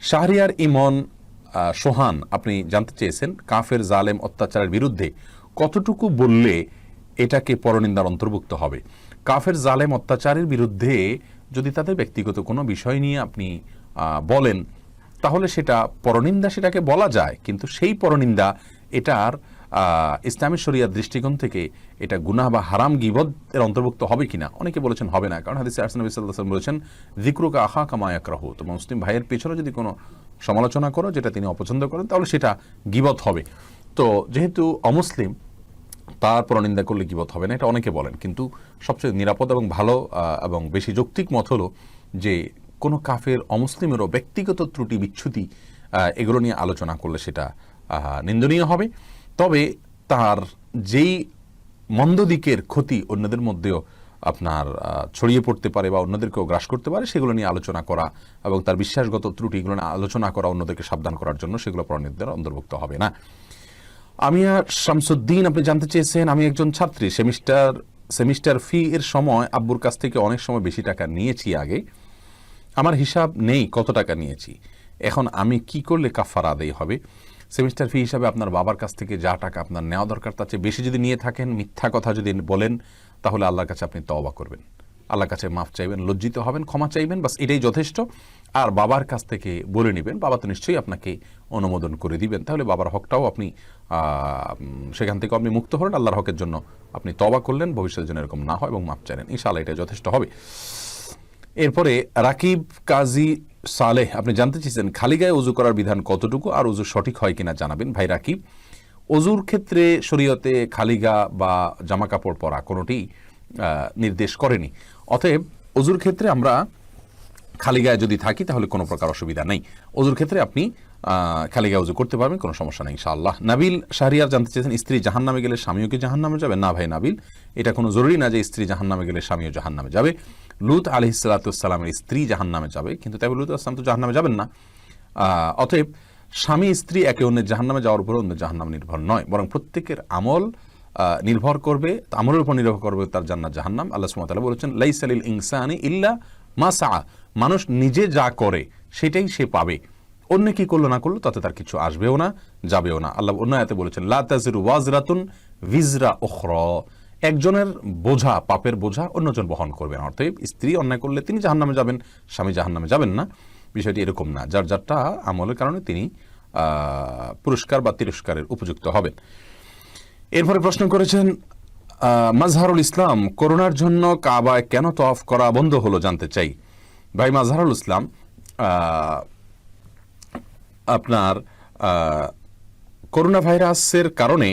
শাহরিয়ার ইমন সোহান আপনি জানতে চেয়েছেন কাফের জালেম অত্যাচারের বিরুদ্ধে কতটুকু বললে এটাকে পরনিন্দার অন্তর্ভুক্ত হবে। কাফের জালেম অত্যাচারের বিরুদ্ধে যদি তাদের ব্যক্তিগত কোনো বিষয় নিয়ে আপনি বলেন তাহলে সেটা পরনিন্দা, সেটাকে বলা যায়, কিন্তু সেই পরনিন্দা এটার ইসলামী শরিয়ার দৃষ্টিকোণ থেকে এটা গুনাহ বা হারাম গীবত এর অন্তর্ভুক্ত হবে কিনা। অনেকে বলেছেন হবে না, কারণ হাদিসে নবী সাল্লাল্লাহু আলাইহি ওয়াসাল্লাম বলেছেন যিকরুকা আখাকা মা ইয়াকরাহু, তোমার মুসলিম ভাইয়ের পেছনে যদি কোনো সমালোচনা করো যেটা তিনি অপছন্দ করেন তাহলে সেটা গীবত হবে। তো যেহেতু অমুসলিম তার পরনিন্দা করলে গীবত হবে না, এটা অনেকে বলেন, কিন্তু সবচেয়ে নিরাপদ এবং ভালো এবং বেশি যৌক্তিক মত হলো যে কোনো কাফের অমুসলিমেরও ব্যক্তিগত ত্রুটি বিচ্ছুতি এগুলো নিয়ে আলোচনা করলে সেটা নিন্দনীয় হবে। তবে তার যেই মন্দ দিকের ক্ষতি অন্যদের মধ্যেও আপনার ছড়িয়ে পড়তে পারে বা অন্যদেরকেও গ্রাস করতে পারে সেগুলো নিয়ে আলোচনা করা এবং তার বিশ্বাসগত ত্রুটিগুলো নিয়ে আলোচনা করা অন্যদেরকে সাবধান করার জন্য সেগুলো পরনিন্দার অন্তর্ভুক্ত হবে না। আমিয়া শামসুদ্দিন আপনি জানতে চেয়েছেন, আমি একজন ছাত্রী, সেমিস্টার ফি এর সময় আব্বুর কাছ থেকে অনেক সময় বেশি টাকা নিয়েছি আগে, আমার হিসাব নেই কত টাকা নিয়েছি, এখন আমি কি করলে কাফারা আদায় হবে? সেমিস্টার ফি হিসাবে আপনার বাবার কাছ থেকে যা টাকা আপনার নেওয়া দরকার তার চেয়ে বেশি যদি নিয়ে থাকেন, মিথ্যা কথা যদি বলেন, তাহলে আল্লাহর কাছে আপনি তওবা করবেন, আল্লাহর কাছে মাফ চাইবেন, লজ্জিত হবেন, ক্ষমা চাইবেন, বাস এটাই যথেষ্ট। আর বাবার কাছ থেকে বলে নেবেন, বাবা তো নিশ্চয়ই আপনাকে অনুমোদন করে দিবেন, তাহলে বাবার হকটাও আপনি সেখান থেকে আপনি মুক্ত হলেন, আল্লাহর হকের জন্য আপনি তওবা করলেন, ভবিষ্যতের জন্য এরকম না হয় এবং মাফ চাইলেন, ইনশাআল্লাহ এটা যথেষ্ট হবে। এরপরে রাকিব কাজী সালেহ আপনি জানতে চেয়েছেন খালি গায়ে ওযু করার বিধান কতটুকু আর ওযু সঠিক হয় কিনা জানাবেন। ভাই রাকিব, ওযুর ক্ষেত্রে শরীয়তে খালি গা বা জামা কাপড় পরা কোনোটি নির্দেশ করেনি, অতএব ওযুর ক্ষেত্রে আমরা খালি গায়ে যদি থাকি তাহলে কোনো প্রকার অসুবিধা নেই, ওযুর ক্ষেত্রে আপনি খালি গায়ে ওযু করতে পারবেন, কোনো সমস্যা নেই ইনশাআল্লাহ। নাবিল শাহরিয়ার জানতে চেয়েছেন স্ত্রী জাহান্নামে গেলে স্বামীও কি জাহান্নামে যাবে? না ভাই নাবিল, এটা কোনো জরুরি না যে স্ত্রী জাহান্নামে গেলে স্বামীও জাহান্নামে যাবে। লূত আলাইহিস সালামের স্ত্রী জাহান্নামে যাবে, কিন্তু তাই লূত আলাইহিস সালাম তো জাহান্নামে যাবেন না। অতএব স্বামী স্ত্রী একে অন্যের জাহান্নামে যাওয়ার উপর অন্য জাহান্নাম নির্ভর নয়, বরং প্রত্যেকের আমল নির্ভর করবে, আমলের উপর নির্ভর করবে তার জান্নাত জাহান্নাম। আল্লাহ সুবহানাহু ওয়া তাআলা বলেছেন লাইসা লিল ইনসানি ইল্লা মা সাআ, মানুষ নিজে যা করে সেটাই সে পাবে, অন্য কি করলো না করলো তাতে তার কিছু আসবেও না যাবেও না। আল্লাহ অন্য আয়াতে বলেছেন লা তাজিরু ওয়াজরাতুন ভিজরা উখরা, একজনের বোঝা পাপের বোঝা অন্যজন বহন করবেন। অর্থাৎ স্ত্রী অন্যায় করলে তিনি জাহান্নামে যাবেন, স্বামী জাহান্নামে যাবেন না, বিষয়টি এরকম না, যার যারটা আমলের কারণে তিনি পুরস্কার বা তিরস্কারের উপযুক্ত হবেন। এরপরে প্রশ্ন করেছেন মাজহারুল ইসলাম, করোনার জন্য কাবায় কেন তওয়াফ করা বন্ধ হলো জানতে চাই। ভাই মাজহারুল ইসলাম, আপনার করোনা ভাইরাসের কারণে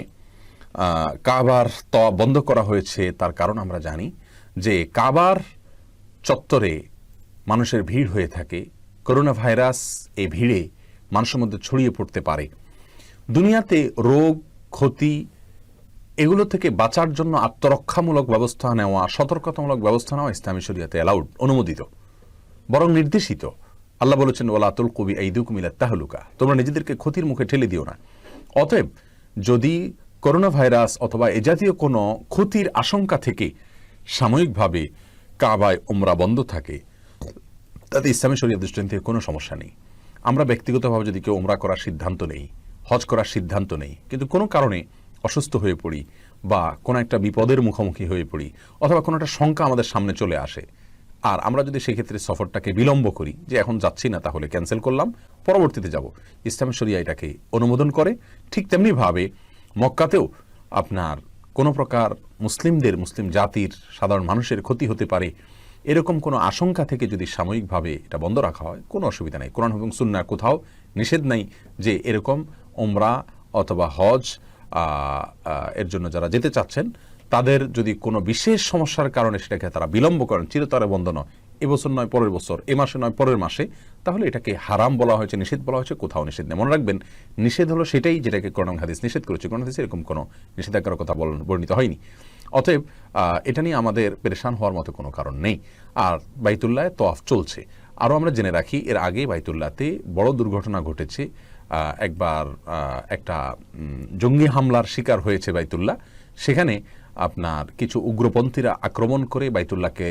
কাবার তওয়াফ বন্ধ করা হয়েছে, তার কারণ আমরা জানি যে কাবার চত্বরে মানুষের ভিড় হয়ে থাকে, করোনা ভাইরাস এই ভিড়ে মানুষের মধ্যে ছড়িয়ে পড়তে পারে। দুনিয়াতে রোগ ক্ষতি এগুলো থেকে বাঁচার জন্য আত্মরক্ষামূলক ব্যবস্থা নেওয়া, সতর্কতামূলক ব্যবস্থা নেওয়া ইসলামী শরিয়াতে অ্যালাউড, অনুমোদিত, বরং নির্দেশিত। আল্লাহ বলেছেন ওয়ালা তুলকু বিআইদিকুম ইলা তাহলুকা, তোমরা নিজেদেরকে ক্ষতির মুখে ঠেলে দিও না। অতএব যদি করোনা ভাইরাস অথবা এ জাতীয় কোনো ক্ষতির আশঙ্কা থেকে সাময়িকভাবে কাবায় উমরা বন্ধ থাকে, তাতে ইসলামী শরিয়াত দৃষ্টিকোণ থেকে কোনো সমস্যা নেই। আমরা ব্যক্তিগতভাবে যদি কেউ উমরা করার সিদ্ধান্ত নেই, হজ করার সিদ্ধান্ত নেই, কিন্তু কোনো কারণে অসুস্থ হয়ে পড়ি বা কোনো একটা বিপদের মুখোমুখি হয়ে পড়ি অথবা কোনো একটা শঙ্কা আমাদের সামনে চলে আসে, আর আমরা যদি সেক্ষেত্রে সফরটাকে বিলম্ব করি যে এখন যাচ্ছি না তাহলে ক্যান্সেল করলাম, পরবর্তীতে যাব, ইসলামী শরিয়া এটাকে অনুমোদন করে। ঠিক তেমনিভাবে মক্কাতেও আপনার কোনো প্রকার মুসলিম জাতির সাধারণ মানুষের ক্ষতি হতে পারে এরকম কোনো আশঙ্কা থেকে যদি সাময়িকভাবে এটা বন্ধ রাখা হয় কোনো অসুবিধা নেই। কোরআন এবং সুন্নাহ কোথাও নিষেধ নাই যে এরকম উমরা অথবা হজ এর জন্য যারা যেতে চাচ্ছেন তাদের যদি কোনো বিশেষ সমস্যার কারণে সেটাকে তারা বিলম্ব করেন, চিরতরে বন্ধ নয়, এবছর নয় পরের বছর, এ মাসে নয় পরের মাসে, তাহলে এটাকে হারাম বলা হয়েছে, নিষেধ বলা হয়েছে, কোথাও নিষেধ নেই। মনে রাখবেন নিষেধ হলো সেটাই যেটাকে কোরআন হাদিস নিষেধ করেছে, কোরআন হাদিসে এরকম কোনো নিষেধাজ্ঞার কথা বর্ণিত হয়নি। অতএব এটা নিয়ে আমাদের পেরেশান হওয়ার মতো কোনো কারণ নেই। আর বাইতুল্লাহে তওয়াফ চলছে। আরও আমরা জেনে রাখি এর আগে বাইতুল্লাহতে বড় দুর্ঘটনা ঘটেছে, একবার একটা জঙ্গি হামলার শিকার হয়েছে বাইতুল্লাহ। সেখানে আপনার কিছু উগ্রপন্থীরা আক্রমণ করে বাইতুল্লাহকে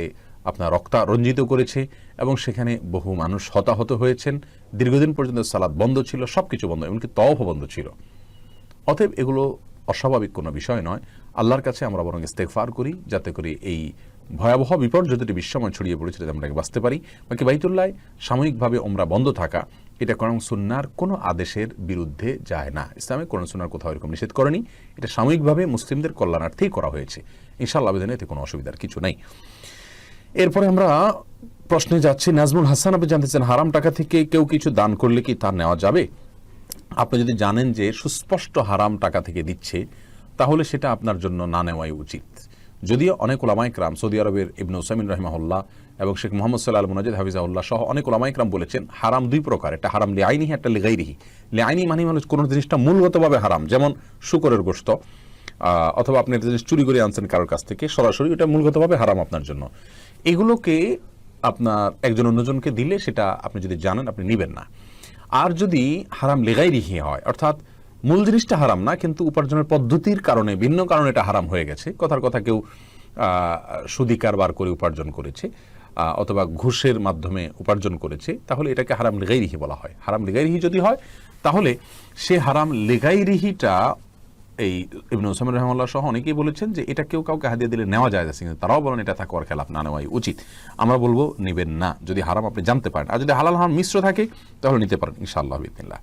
আপনার রক্তারঞ্জিত করেছে এবং সেখানে বহু মানুষ হতাহত হয়েছেন, দীর্ঘদিন পর্যন্ত সালাত বন্ধ ছিল, সব কিছু বন্ধ, এমনকি তওয়াফও বন্ধ ছিল। অতএব এগুলো অস্বাভাবিক কোনো বিষয় নয়। আল্লাহর কাছে আমরা বরং ইস্তেগফার করি যাতে করে এই ভয়াবহ বিপর্যয়টি বিশ্বময় ছড়িয়ে পড়েছিল আমরা বাঁচতে পারি। বাকি বাইতুল্লাহ সাময়িকভাবে ওমরা বন্ধ থাকা এটা কোরআন সুন্নাহর কোনো আদেশের বিরুদ্ধে যায় না। ইসলামে কোরআন সুন্নাহর কোথাও এরকম নিষেধ করেনি, এটা সাময়িকভাবে মুসলিমদের কল্যাণার্থেই করা হয়েছে। ইনশাআল্লাহ আবেদনে এতে কোনো অসুবিধার কিছু নেই। এরপরে আমরা প্রশ্নে যাচ্ছি। নাজমুল হাসান আপনি জানতে চান, হারাম টাকা থেকে কেউ কিছু দান করলে কি তা নেওয়া যাবে? আপনি যদি জানেন যে সুস্পষ্ট হারাম টাকা থেকে দিচ্ছে, তাহলে সেটা আপনার জন্য না নেওয়াই উচিত। যদিও অনেক ওলামায়ে কেরাম, সৌদি আরবের ইবনে উসাইমিন রাহিমাহুল্লাহ এবং শেখ মোহাম্মদ সাল্লাহ আল মুনাজিদ হাফিজাহুল্লাহ সহ অনেক ওলামায়ে কেরাম বলেছেন হারাম দুই প্রকার, একটা হারাম লিআইনিহি, একটা লিগাইরিহি। লিআইনি মানে কোনো জিনিসটা মূলগতভাবে হারাম, যেমন শুকরের গোশত, অথবা আপনি একটা জিনিস চুরি করে আনছেন কারোর কাছ থেকে সরাসরি, এটা মূলগতভাবে হারাম আপনার জন্য। এগুলোকে আপনার একজন অন্যজনকে দিলে সেটা আপনি যদি জানেন আপনি নেবেন না। আর যদি হারাম লিগাইরিহি হয়, অর্থাৎ মূল জিনিসটা হারাম না কিন্তু উপার্জনের পদ্ধতির কারণে ভিন্ন কারণে এটা হারাম হয়ে গেছে, কথার কথা কেউ সুদি কারবার করে উপার্জন করেছে অথবা ঘুষের মাধ্যমে উপার্জন করেছে, তাহলে এটাকে হারাম লিগাইরিহি বলা হয়। হারাম লিগাইরিহি যদি হয় তাহলে সে হারাম লিগাইরিহিটা, এই ইবনে উসাইমিন রাহিমাহুল্লাহ সহ অনেকেই বলেছেন যে এটা কেউ কাউকে হাদিয়া দিলে নেওয়া যায়, কিন্তু তারাও বলেন এটা তাকওয়ার খেলাফ, না নেওয়াই উচিত। আমরা বলবো নেবেন না যদি হারাম আপনি জানতে পারেন, আর যদি হালাল হারাম মিশ্র থাকে তাহলে নিতে পারেন ইনশাআল্লাহ বিইذনিল্লাহ।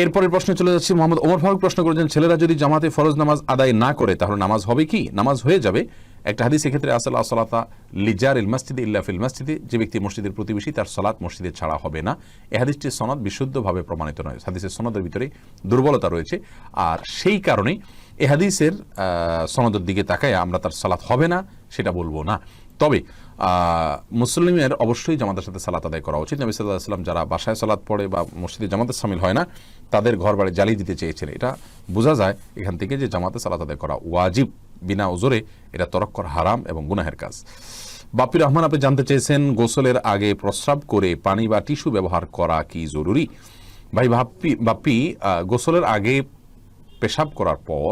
এরপরের প্রশ্নে চলে যাচ্ছি। মোহাম্মদ ওমর ফারুক প্রশ্ন করেছেন, ছেলেরা যদি জামাতে ফরজ নামাজ আদায় না করে তাহলে নামাজ হবে কি? নামাজ হয়ে যাবে। একটা হাদিস এক্ষেত্রে আসল আসলাতা লিজারিল মসজিদে ইল্লা ফিল মসজিদে, যে ব্যক্তি মসজিদের প্রতিবেশী তার সালাত মসজিদে ছাড়া হবে না। এই হাদিসটির সনদ বিশুদ্ধভাবে প্রমাণিত নয়, হাদিসের সনদের ভিতরে দুর্বলতা রয়েছে, আর সেই কারণেই এই হাদিসের সনদের দিকে তাকায় আমরা তার সালাত হবে না সেটা বলবো না। তবে মুসলিমের অবশ্যই জামাতের সাথে সালাত আদায় করা উচিত। নবী সাল্লাল্লাহু আলাইহি ওয়াসাল্লাম যারা বাসায় সালাত পড়ে বা মসজিদে জামাতে শামিল হয় না তাদের ঘর বাড়ি জ্বালিয়ে দিতে চেয়েছেন। এটা বোঝা যায় এখান থেকে যে জামাতে সালাত আদায় করা ওয়াজিব, বিনা ওজরে এটা তরক করা হারাম এবং গুনাহের কাজ। বাপ্পি রহমান আপনি জানতে চেয়েছেন, গোসলের আগে প্রস্রাব করে পানি বা টিস্যু ব্যবহার করা কি জরুরি? ভাই বাপ্পি, গোসলের আগে পেশাব করার পর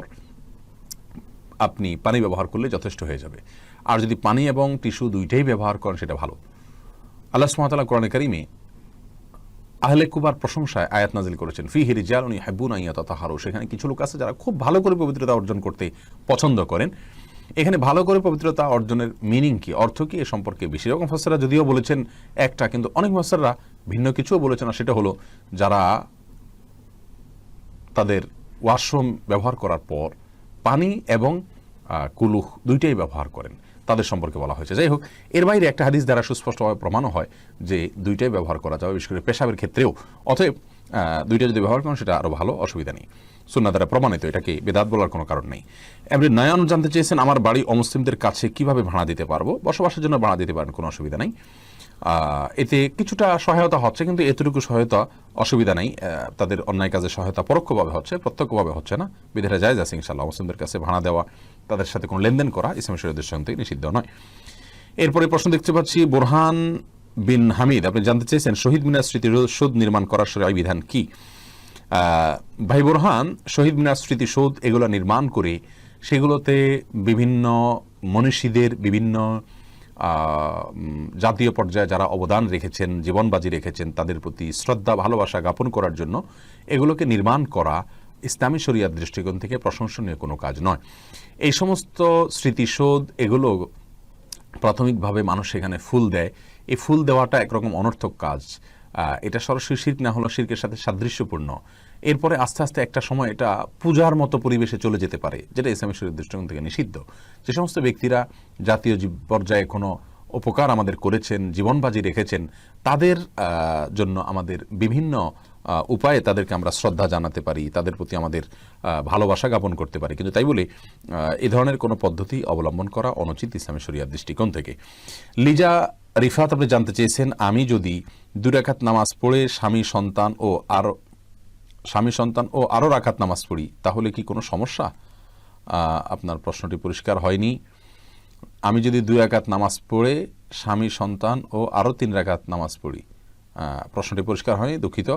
আপনি পানি ব্যবহার করলে যথেষ্ট হয়ে যাবে। আর যদি পানি এবং টিস্যু দুইটাই ব্যবহার করেন সেটা ভালো। আল্লাহ সুবহানাহু ওয়া তাআলা কোরআনে কারিমে আহলে কুবার প্রশংসায় আয়াত নাজিল করেছেন, ফিহি রিজালুন ইউহিব্বুনা আন ইয়াতাতাহহারু। সেখানে কিছু লোক আছে যারা খুব ভালো করে পবিত্রতা অর্জন করতে পছন্দ করেন। এখানে ভালো করে পবিত্রতা অর্জনের মিনিং কি, অর্থ কি, এ সম্পর্কে বেশি রকম মুফাসসিররা যদিও বলেছেন একটা, কিন্তু অনেক মুফাসসিররা ভিন্ন কিছুও বলেছেন। আর সেটা হলো যারা তাদের ওয়াশরুম ব্যবহার করার পর পানি এবং কুলুহ দুইটাই ব্যবহার করেন তাদের সম্পর্কে বলা হয়েছে। যাই হোক, এর বাইরে একটা হাদিস দ্বারা সুস্পষ্টভাবে প্রমাণও হয় যে দুইটাই ব্যবহার করা যাবে, বিশেষ করে পেশাবের ক্ষেত্রেও। অতএব দুইটা যদি ব্যবহার করেন সেটা আরও ভালো, অসুবিধা নেই, সুন্নাহ দ্বারা প্রমাণিত, এটাকে বেদাত বলার কোনো কারণ নেই। এমনি নয়ন জানতে চেয়েছেন, আমার বাড়ি অমুসলিমদের কাছে কিভাবে ভাড়া দিতে পারবো? বসবাসের জন্য ভাড়া দিতে পারেন, কোনো অসুবিধা নেই। এতে কিছুটা সহায়তা হচ্ছে, কিন্তু এতটুকু সহায়তা অসুবিধা নেই। তাদের অন্যায় কাজে সহায়তা পরোক্ষভাবে হচ্ছে, প্রত্যক্ষভাবে হচ্ছে না, বিধায় জায়েজ আছে ইনশাআল্লাহ। মুসলিমদের কাছে ভাড়া দেওয়া, তাদের সাথে কোনো লেনদেন করা ইসলামী শরীয়তের দৃষ্টিকোণ থেকে নিষিদ্ধ নয়। এরপরে প্রশ্ন দেখতে পাচ্ছি, বোরহান বিন হামিদ আপনি জানতে চেয়েছেন, শহীদ মিনার স্মৃতিসৌধ নির্মাণ করার শরীয়ত বিধান কি? ভাই বোরহান, শহীদ মিনার স্মৃতিসৌধ এগুলো নির্মাণ করে সেগুলোতে বিভিন্ন মনীষীদের, বিভিন্ন জাতীয় পর্যায়ে যারা অবদান রেখেছেন, জীবন বাজি রেখেছেন, তাদের প্রতি শ্রদ্ধা ভালোবাসা জ্ঞাপন করার জন্য এগুলোকে নির্মাণ করা ইসলামী শরিয়াত দৃষ্টিকোণ থেকে প্রশংসনীয় কোনো কাজ নয়। এই সমস্ত স্মৃতিসৌধ এগুলো প্রাথমিকভাবে মানুষ এখানে ফুল দেয়, এই ফুল দেওয়াটা একরকম অনর্থক কাজ। এটা সরাসরি শিরক না হলেও শিরকের সাথে সাদৃশ্যপূর্ণ। এরপরে আস্তে আস্তে একটা সময় এটা পূজার মতো পরিবেশে চলে যেতে পারে, যেটা ইসলামী শরীয়ত দৃষ্টিকোণ থেকে নিষিদ্ধ। যে সমস্ত ব্যক্তিরা জাতীয় পর্যায়ে কোনো উপকার আমাদের করেছেন, জীবন বাজি রেখেছেন, তাদের জন্য আমাদের বিভিন্ন উপায়ে তাদেরকে আমরা শ্রদ্ধা জানাতে পারি, তাদের প্রতি আমাদের ভালোবাসা জ্ঞাপন করতে পারি, কিন্তু তাই বলে এ ধরনের কোনো পদ্ধতি অবলম্বন করা অনুচিত ইসলামী শরিয়াত দৃষ্টিকোণ থেকে। লিজা রিফাত আপনি জানতে চেয়েছেন, আমি যদি 2 রাকাত নামাজ পড়ে স্বামী সন্তান ও আরও রাকাত নামাজ পড়ি তাহলে কি কোনো সমস্যা? আপনার প্রশ্নটি পরিষ্কার হয়নি। আমি যদি 2 রাকাত নামাজ পড়ে স্বামী সন্তান ও আরও 3 রাকাত নামাজ পড়ি, প্রশ্নটি পরিষ্কার হয়নি, দুঃখিত।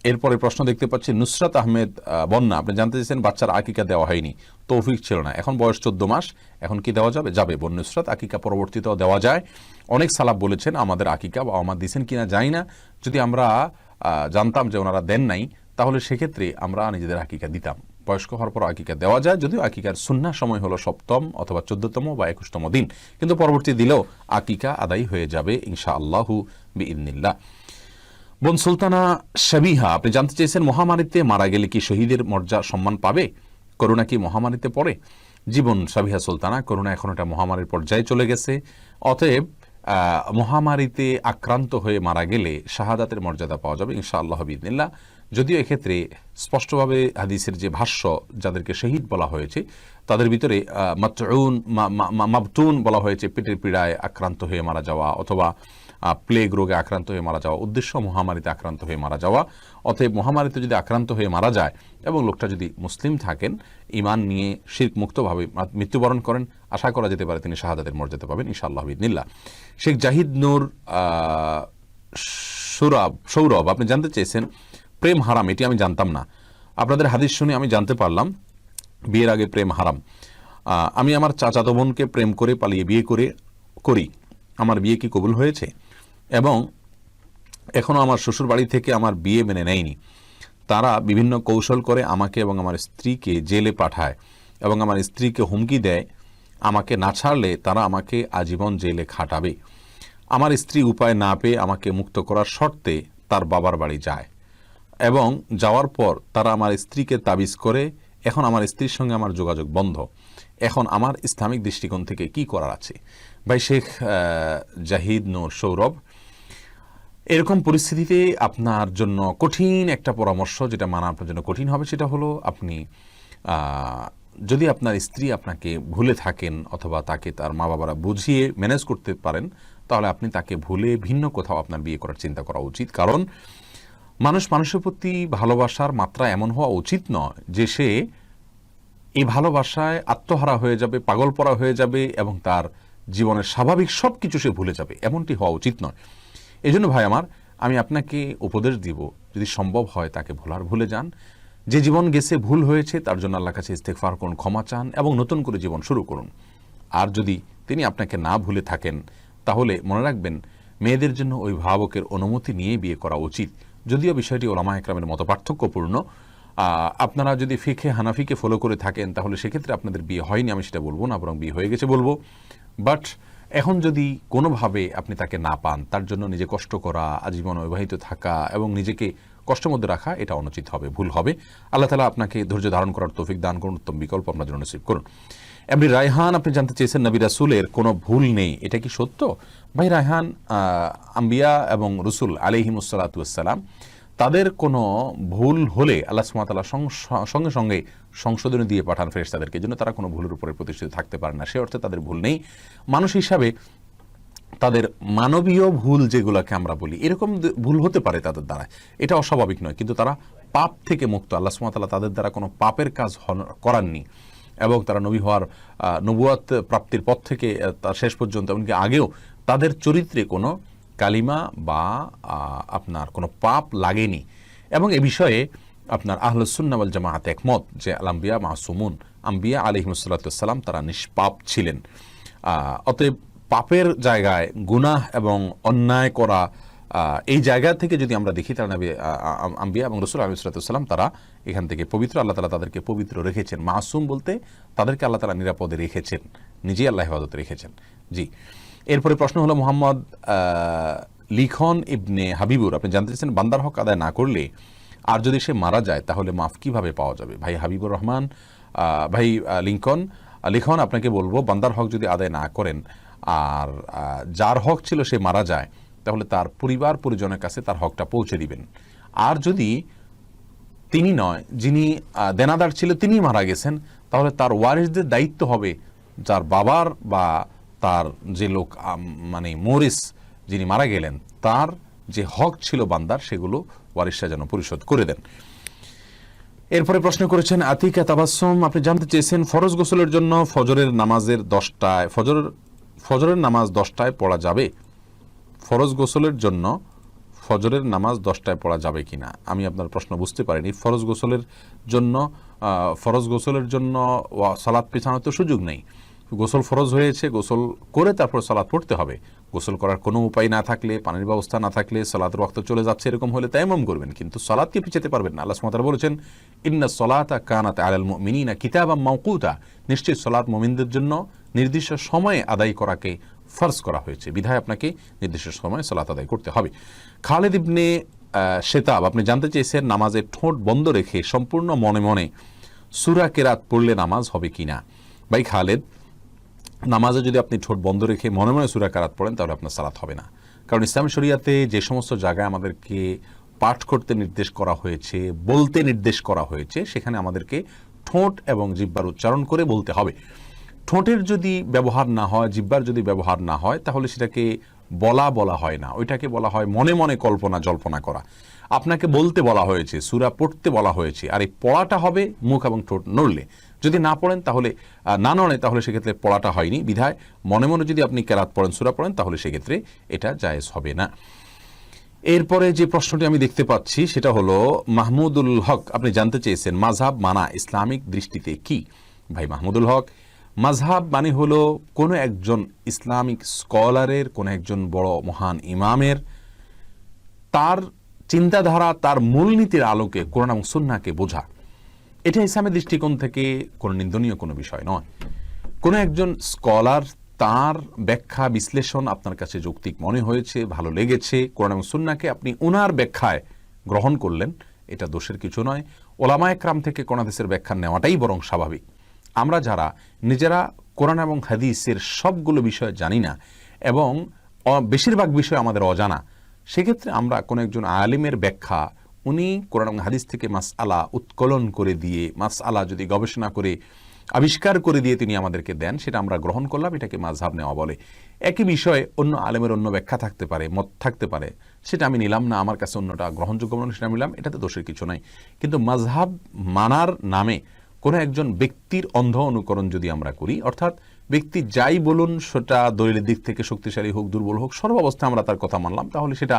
এরপরে প্রশ্ন দেখতে পাচ্ছি নুসরাত আহমেদ বন্যা, আপনি জানতে চাইছেন বাচ্চার আকিকা দেওয়া হয়নি, তৌফিক ছিল না, এখন বয়স 14 মাস, এখন কি দেওয়া যাবে? যাবে বোন নুসরাত, আকিকা পরবর্তীতেও দেওয়া যায়। অনেক সালাফ বলেছেন আমাদের আকিকা বা আমার দিয়েছেন কিনা জানি না, যদি আমরা জানতাম যে ওনারা দেন নাই তাহলে সেক্ষেত্রে আমরা নিজেদের আকিকা দিতাম। বয়স্ক হওয়ার পর আকিকা দেওয়া যায়, যদিও আকিকার সুন্নাহ সময় হলো 7ম অথবা 14তম বা 21তম দিন, কিন্তু পরবর্তী দিলেও আকিকা আদায় হয়ে যাবে ইনশাআল্লাহু বিইذনিল্লাহ। বোন সুলতানা সাবিহা, আপনি জানতে চেয়েছেন মহামারীতে মারা গেলে কি শহীদের মর্যাদা সম্মান পাবে? করোনা কি মহামারীতে পড়ে? জীবন সাবিহা সুলতানা, করোনা এখন এটা মহামারীর পর্যায়ে চলে গেছে, অতএব মহামারীতে আক্রান্ত হয়ে মারা গেলে শাহাদাতের মর্যাদা পাওয়া যাবে ইনশাআল্লাহ বিইذনিল্লাহ। যদিও এক্ষেত্রে স্পষ্টভাবে হাদিসের যে ভাষ্য, যাদেরকে শহীদ বলা হয়েছে তাদের ভিতরে মাবতুন বলা হয়েছে, পেটের পীড়ায় আক্রান্ত হয়ে মারা যাওয়া অথবা প্লেগ রোগে আক্রান্ত হয়ে মারা যাওয়া, উদ্দেশ্য মহামারীতে আক্রান্ত হয়ে মারা যাওয়া। অতএব মহামারীতে যদি আক্রান্ত হয়ে মারা যায় এবং লোকটা যদি মুসলিম থাকেন, ঈমান নিয়ে শিরক মুক্তভাবে মৃত্যুবরণ করেন, আশা করা যেতে পারে তিনি শাহাদাতের মর্যাদা পাবেন ইনশাআল্লাহ বিইذনিল্লাহ। শেখ জাহিদ নূর সৌরভ, আপনি জানতে চেয়েছেন প্রেম হারাম, এটি আমি জানতাম না, আপনাদের হাদিস শুনে আমি জানতে পারলাম বিয়ের আগে প্রেম হারাম। আমি আমার চাচাতো বোনকে প্রেম করে পালিয়ে বিয়ে করি, আমার বিয়ে কি কবুল হয়েছে? এবং এখনও আমার শ্বশুর বাড়ি থেকে আমার বিয়ে মেনে নেয়নি, তারা বিভিন্ন কৌশল করে আমাকে এবং আমার স্ত্রীকে জেলে পাঠায় এবং আমার স্ত্রীকে হুমকি দেয় আমাকে না ছাড়লে তারা আমাকে আজীবন জেলে খাটাবে। আমার স্ত্রী উপায় না পেয়ে আমাকে মুক্ত করার শর্তে তার বাবার বাড়ি যায় এবং যাওয়ার পর তারা আমার স্ত্রীকে তাবিজ করে, এখন আমার স্ত্রীর সঙ্গে আমার যোগাযোগ বন্ধ। এখন আমার ইসলামিক দৃষ্টিকোণ থেকে কি করার আছে? ভাই শেখ জাহিদ নূর সৌরভ, এরকম পরিস্থিতিতে আপনার জন্য কঠিন একটা পরামর্শ, যেটা মানা আপনার জন্য কঠিন হবে, সেটা হলো আপনি যদি আপনার স্ত্রী আপনাকে ভুলে থাকেন অথবা তাকে তার মা বাবারা বুঝিয়ে ম্যানেজ করতে পারেন, তাহলে আপনি তাকে ভুলে ভিন্ন কোথাও আপনার বিয়ে করার চিন্তা করা উচিত। কারণ মানুষের প্রতি ভালোবাসার মাত্রা এমন হওয়া উচিত নয় যে সে এই ভালোবাসায় আত্মহারা হয়ে যাবে, পাগলপরা হয়ে যাবে এবং তার জীবনের স্বাভাবিক সব কিছু সে ভুলে যাবে, এমনটি হওয়া উচিত নয়। এই জন্য ভাই আমার, আমি আপনাকে উপদেশ দিব, যদি সম্ভব হয় তাকে ভুলে যান। যে জীবন গেছে, ভুল হয়েছে, তার জন্য আল্লাহর কাছে ইস্তেগফার করুন, ক্ষমা চান এবং নতুন করে জীবন শুরু করুন। আর যদি তিনি আপনাকে না ভুলে থাকেন, তাহলে মনে রাখবেন মেয়েদের জন্য অভিভাবকের অনুমতি নিয়ে বিয়ে করা উচিত। যদিও বিষয়টি ওলামা একরামের মতো পার্থক্যপূর্ণ, আপনারা যদি ফিকহে হানাফিকে ফলো করে থাকেন তাহলে সেক্ষেত্রে আপনাদের বিয়ে হয়নি আমি সেটা বলবো না, বরং বিয়ে হয়ে গেছে বলবো। বাট এখন যদি কোনোভাবে আপনি তাকে না পান, তার জন্য নিজে কষ্ট করা, আজীবন অবিবাহিত থাকা এবং নিজেকে কষ্টের মধ্যে রাখা, এটা অনুচিত হবে, ভুল হবে। আল্লাহ তাআলা আপনাকে ধৈর্য ধারণ করার তৌফিক দান করুন, উত্তম বিকল্প আপনার জন্য নসিব করুন। এমনি রায়হান, আপনি জানতে চেয়েছেন নবী রাসূলের কোনো ভুল নেই, এটা কি সত্য? ভাই রায়হান, আম্বিয়া এবং রসুল আলাইহিমুসসালাতু ওয়াসসালাম, তাদের কোনো ভুল হলে আল্লাহ সুবহানাহু ওয়া তাআলা সঙ্গে সঙ্গে সংশোধনী দিয়ে পাঠান ফেরেশতাদেরকে, জন্য তারা কোনো ভুলের উপরে প্রতিষ্ঠিত থাকতে পারে না। সে অর্থে তাদের ভুল নেই। মানুষ হিসাবে তাদের মানবীয় ভুল যেগুলোকে আমরা বলি, এরকম ভুল হতে পারে তাদের দ্বারা, এটা অস্বাভাবিক নয়, কিন্তু তারা পাপ থেকে মুক্ত। আল্লাহ সুবহানাহু ওয়া তাআলা তাদের দ্বারা কোনো পাপের কাজ করাননি এবং তারা নবী হওয়ার নবুয়ত প্রাপ্তির পর থেকে তার শেষ পর্যন্ত, এমনকি আগেও তাদের চরিত্রে কোনো কালিমা বা আপনার কোনো পাপ লাগেনি। এবং এ বিষয়ে আপনার আহলুস সুন্নাহ ওয়াল জামাআত একমত যে আল আম্বিয়া মাসুমুন, আম্বিয়া আলাইহিমুসসালাতু ওয়াসসালাম তারা নিষ্পাপ ছিলেন। অতএব পাপের জায়গায় গুনাহ এবং অন্যায় করা, এই জায়গা থেকে যদি আমরা দেখি, তারা নবী আম্বিয়া এবং রাসূল আলাইহিস সালাতু ওয়াস সালাম তারা এখান থেকে পবিত্র, আল্লাহ তাআলা তাদেরকে পবিত্র রেখেছেন। মাসুম বলতে তাদেরকে আল্লাহ তাআলা নিরাপদে রেখেছেন, নিজেই আল্লাহ হেফাজতে রেখেছেন। জি, এরপরে প্রশ্ন হলো মোহাম্মদ লিখন ইবনে হাবিবুর, আপনি জানতে চাচ্ছেন বান্দার হক আদায় না করলে আর যদি সে মারা যায় তাহলে মাফ কিভাবে পাওয়া যাবে? ভাই হাবিবুর রহমান, ভাই লিখন, আপনাকে বলবো বান্দার হক যদি আদায় না করেন আর যার হক ছিল সে মারা যায়, তাহলে তার পরিবার পরিজনের কাছে তার হকটা পৌঁছে দিবেন। আর যদি তিনি নয়, যিনি দেনাদার ছিল তিনি মারা গেছেন, তাহলে তার ওয়ারিসদের দায়িত্ব হবে যার বাবার বা তার যে লোক মানে মরিস যিনি মারা গেলেন, তার যে হক ছিল বান্দার, সেগুলো ওয়ারিসরা যেন পরিশোধ করে দেন। এরপরে প্রশ্ন করেছেন আতিকা তাবাসসুম, আপনি জানতে চেয়েছেন ফরজ গোসলের জন্য ফজরের নামাজ 10টায় পড়া যাবে? ফরজ গোসলের জন্য ফজরের নামাজ 10টায় পড়া যাবে কিনা? আমি আপনার প্রশ্ন বুঝতে পারিনি। ফরজ গোসলের জন্য সালাত পেছানোর তো সুযোগ নেই। গোসল ফরজ হয়েছে, গোসল করে তারপর সালাত পড়তে হবে। গোসল করার কোনো উপায় না থাকলে, পানির ব্যবস্থা না থাকলে, সালাতের ওয়াক্ত চলে যাচ্ছে এরকম হলে তায়াম্মুম করবেন, কিন্তু সালাতকে পিছাতে পারবেন না। আল্লাহ সুবহানাহু ওয়া তাআলা বলেছেন, ইন্না সলাতা কানাত আলাল মুমিনিনা কিতাবাম মাওকুতা, নিশ্চয়ই সালাত মুমিনদের জন্য নির্দিষ্ট সময়ে আদায় করাকে ফরজ করা হয়েছে, বিধায় আপনাকে নির্দিষ্ট সময়ে সালাত আদায় করতে হবে। খালিদ ইবনে শেতাব, আপনি জানতে চেয়েছেন নামাজে ঠোঁট বন্ধ রেখে সম্পূর্ণ মনে মনে সূরা কেরাত পড়লে নামাজ হবে কিনা। ভাই খালেদ, নামাজে যদি আপনি ঠোঁট বন্ধ রেখে মনে মনে সূরা কেরাত পড়েন তাহলে আপনার সালাত হবে না। কারণ ইসলামী শরিয়াতে যে সমস্ত জায়গায় আমাদেরকে পাঠ করতে নির্দেশ করা হয়েছে, বলতে নির্দেশ করা হয়েছে, সেখানে আমাদেরকে ঠোঁট এবং জিহ্বার উচ্চারণ করে বলতে হবে। ঠোঁটের যদি ব্যবহার না হয়, জিহ্বার যদি ব্যবহার না হয়, তাহলে সেটাকে বলা হয় না, ওইটাকে বলা হয় মনে মনে কল্পনা জল্পনা করা। আপনাকে বলতে বলা হয়েছে, সূরা পড়তে বলা হয়েছে, আর এই পড়াটা হবে মুখ এবং ঠোঁট নড়লে। যদি না পড়েন তাহলে না নড়ে তাহলে সেক্ষেত্রে পড়াটা হয়নি, বিধায় মনে মনে যদি আপনি কেরাত পড়েন, সূরা পড়েন, তাহলে সেক্ষেত্রে এটা জায়েজ হবে না। এরপরে যে প্রশ্নটি আমি দেখতে পাচ্ছি সেটা হলো মাহমুদুল হক, আপনি জানতে চেয়েছেন মাযহাব মানা ইসলামিক দৃষ্টিতে কি। ভাই মাহমুদুল হক, মাযহাব মানে হলো কোনো একজন ইসলামিক স্কলারের, কোনো একজন বড় মহান ইমামের তার চিন্তাধারা, তার মূলনীতির আলোকে কোরআন এবং সুন্নাহকে বোঝা। এটা ইসলামের দৃষ্টিকোণ থেকে কোনো নিন্দনীয় কোনো বিষয় নয়। কোনো একজন স্কলার তার ব্যাখ্যা বিশ্লেষণ আপনার কাছে যৌক্তিক মনে হয়েছে, ভালো লেগেছে, কোরআন এবং সুন্নাহকে আপনি ওনার ব্যাখ্যায় গ্রহণ করলেন, এটা দোষের কিছু নয়। ওলামায়ে কেরাম থেকে কোরআন হাদিসের ব্যাখ্যা নেওয়াটাই বরং স্বাভাবিক। আমরা যারা নিজেরা কোরআন এবং হাদিসের সবগুলো বিষয় জানি না এবং বেশিরভাগ বিষয় আমাদের অজানা, সেক্ষেত্রে আমরা কোনো একজন আলিমের ব্যাখ্যা, উনি কোরআন এবং হাদিস থেকে মাসআলা উৎকলন করে দিয়ে, মাসআলা যদি গবেষণা করে আবিষ্কার করে দিয়ে তিনি আমাদেরকে দেন, সেটা আমরা গ্রহণ করলাম, এটাকে মাযহাব নেওয়া বলে। একই বিষয়ে অন্য আলেমের অন্য ব্যাখ্যা থাকতে পারে, মত থাকতে পারে, সেটা আমি নিলাম না, আমার কাছে অন্যটা গ্রহণযোগ্য মনে সেটা নিলাম, এটাতে দোষের কিছু নাই। কিন্তু মাযহাব মানার নামে কোনো একজন ব্যক্তির অন্ধ অনুকরণ যদি আমরা করি, অর্থাৎ ব্যক্তি যাই বলুন সেটা দলিলের দিক থেকে শক্তিশালী হোক দুর্বল হোক, সর্বাবস্থায় আমরা তার কথা মানলাম, তাহলে সেটা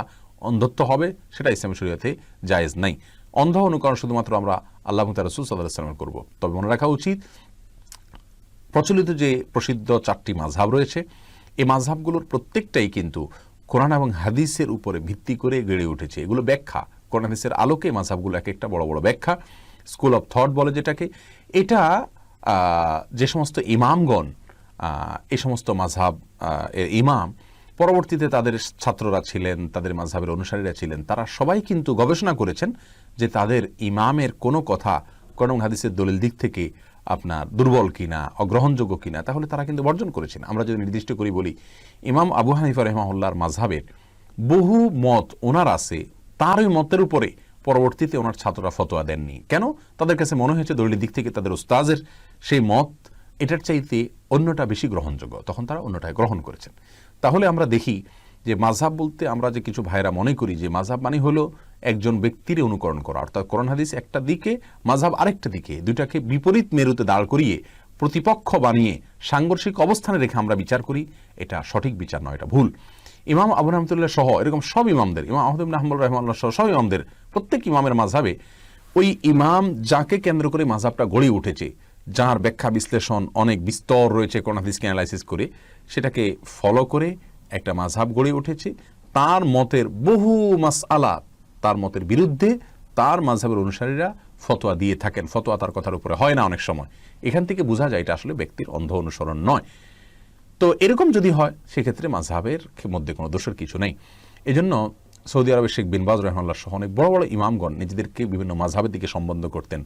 অন্ধত্ব হবে, সেটা ইসলামী শরীয়তে জায়েজ নাই। অন্ধ অনুকরণ শুধুমাত্র আমরা আল্লাহ এবং তার রাসূল সাল্লাল্লাহু আলাইহি ওয়াসাল্লামের করব। তবে মনে রাখা উচিত, প্রচলিত যে প্রসিদ্ধ 4টি মাযহাব রয়েছে, এই মাযহাবগুলোর প্রত্যেকটাই কিন্তু কোরআন এবং হাদিসের উপরে ভিত্তি করে গড়ে উঠেছে। এগুলো ব্যাখ্যা, কোরআন হাদিসের আলোকে মাযহাবগুলো এক একটা বড় বড় ব্যাখ্যা, স্কুল অফ থট বলে যেটাকে। এটা যে সমস্ত ইমামগণ, এই সমস্ত মাযহাব এর ইমাম, পরবর্তীতে তাদের ছাত্ররা ছিলেন, তাদের মাযহাবের অনুসারীরা ছিলেন, তারা সবাই কিন্তু গবেষণা করেছেন যে তাদের ইমামের কোনো কথা কোরআন হাদিসের দলিল দিক থেকে আপনার দুর্বল কিনা, অগ্রহণযোগ্য কিনা, তাহলে তারা কিন্তু বর্জন করেছেন। আমরা যদি নির্দিষ্ট করি বলি, ইমাম আবু হানিফা রাহিমাহুল্লাহর মাযহাবের বহু মত ওনার আছে, তার ওই মতের উপরে পরবর্তীতে ওনার ছাত্ররা ফতোয়া দেননি। কেন? তাদের কাছে মনে হয়েছে দলিলের দিক থেকে তাদের উস্তাজের সেই মত এটার চাইতে অন্যটা বেশি গ্রহণযোগ্য, তখন তারা অন্যটায় গ্রহণ করেছেন। তাহলে আমরা দেখি যে মাযহাব বলতে আমরা যে কিছু ভাইরা মনে করি যে মাযহাব মানে হলো একজন ব্যক্তির অনুকরণ করা, অর্থাৎ কোরআন হাদিস একটা দিকে, মাযহাব আরেকটা দিকে, দুইটাকে বিপরীত মেরুতে দাঁড় করিয়ে প্রতিপক্ষ বানিয়ে সাংঘর্ষিক অবস্থানে রেখে আমরা বিচার করি, এটা সঠিক বিচার নয়, এটা ভুল। ইমাম আবু রহমতুল্লাহ সহ এরকম সব ইমামদের, ইমাম আহমদ ইবনে হাম্বল রাহিমাহুল্লাহ সহ সব ইমামদের, প্রত্যেক ইমামের মাযহাবে ওই ইমাম যাকে কেন্দ্র করে মাযহাবটা গড়ে উঠেছে, যার ব্যাখ্যা বিশ্লেষণ অনেক বিস্তর রয়েছে কোরআন হাদিসকে অ্যানালাইসিস করে, সেটাকে ফলো করে একটা মাযহাব গড়ে উঠেছে। তার মতের বহু মাসআলা, তার মতের বিরুদ্ধে তার মাযহাবের অনুসারীরা ফতোয়া দিয়ে থাকেন, ফতোয়া তার কথার উপরে হয় না অনেক সময়। এখান থেকে বোঝা যায় এটা আসলে ব্যক্তির অন্ধ অনুসরণ নয়। তো এরকম যদি হয় সেক্ষেত্রে মাযহাবের মধ্যে কোনো দোষের কিছু নেই। এজন্য সৌদি আরবের শেখ বিন বাজ রাহিমাহুল্লাহ সহ অনেক বড় বড় ইমামগণ নিজেদেরকে বিভিন্ন মাযহাবের দিকে সম্বন্ধ করতেন,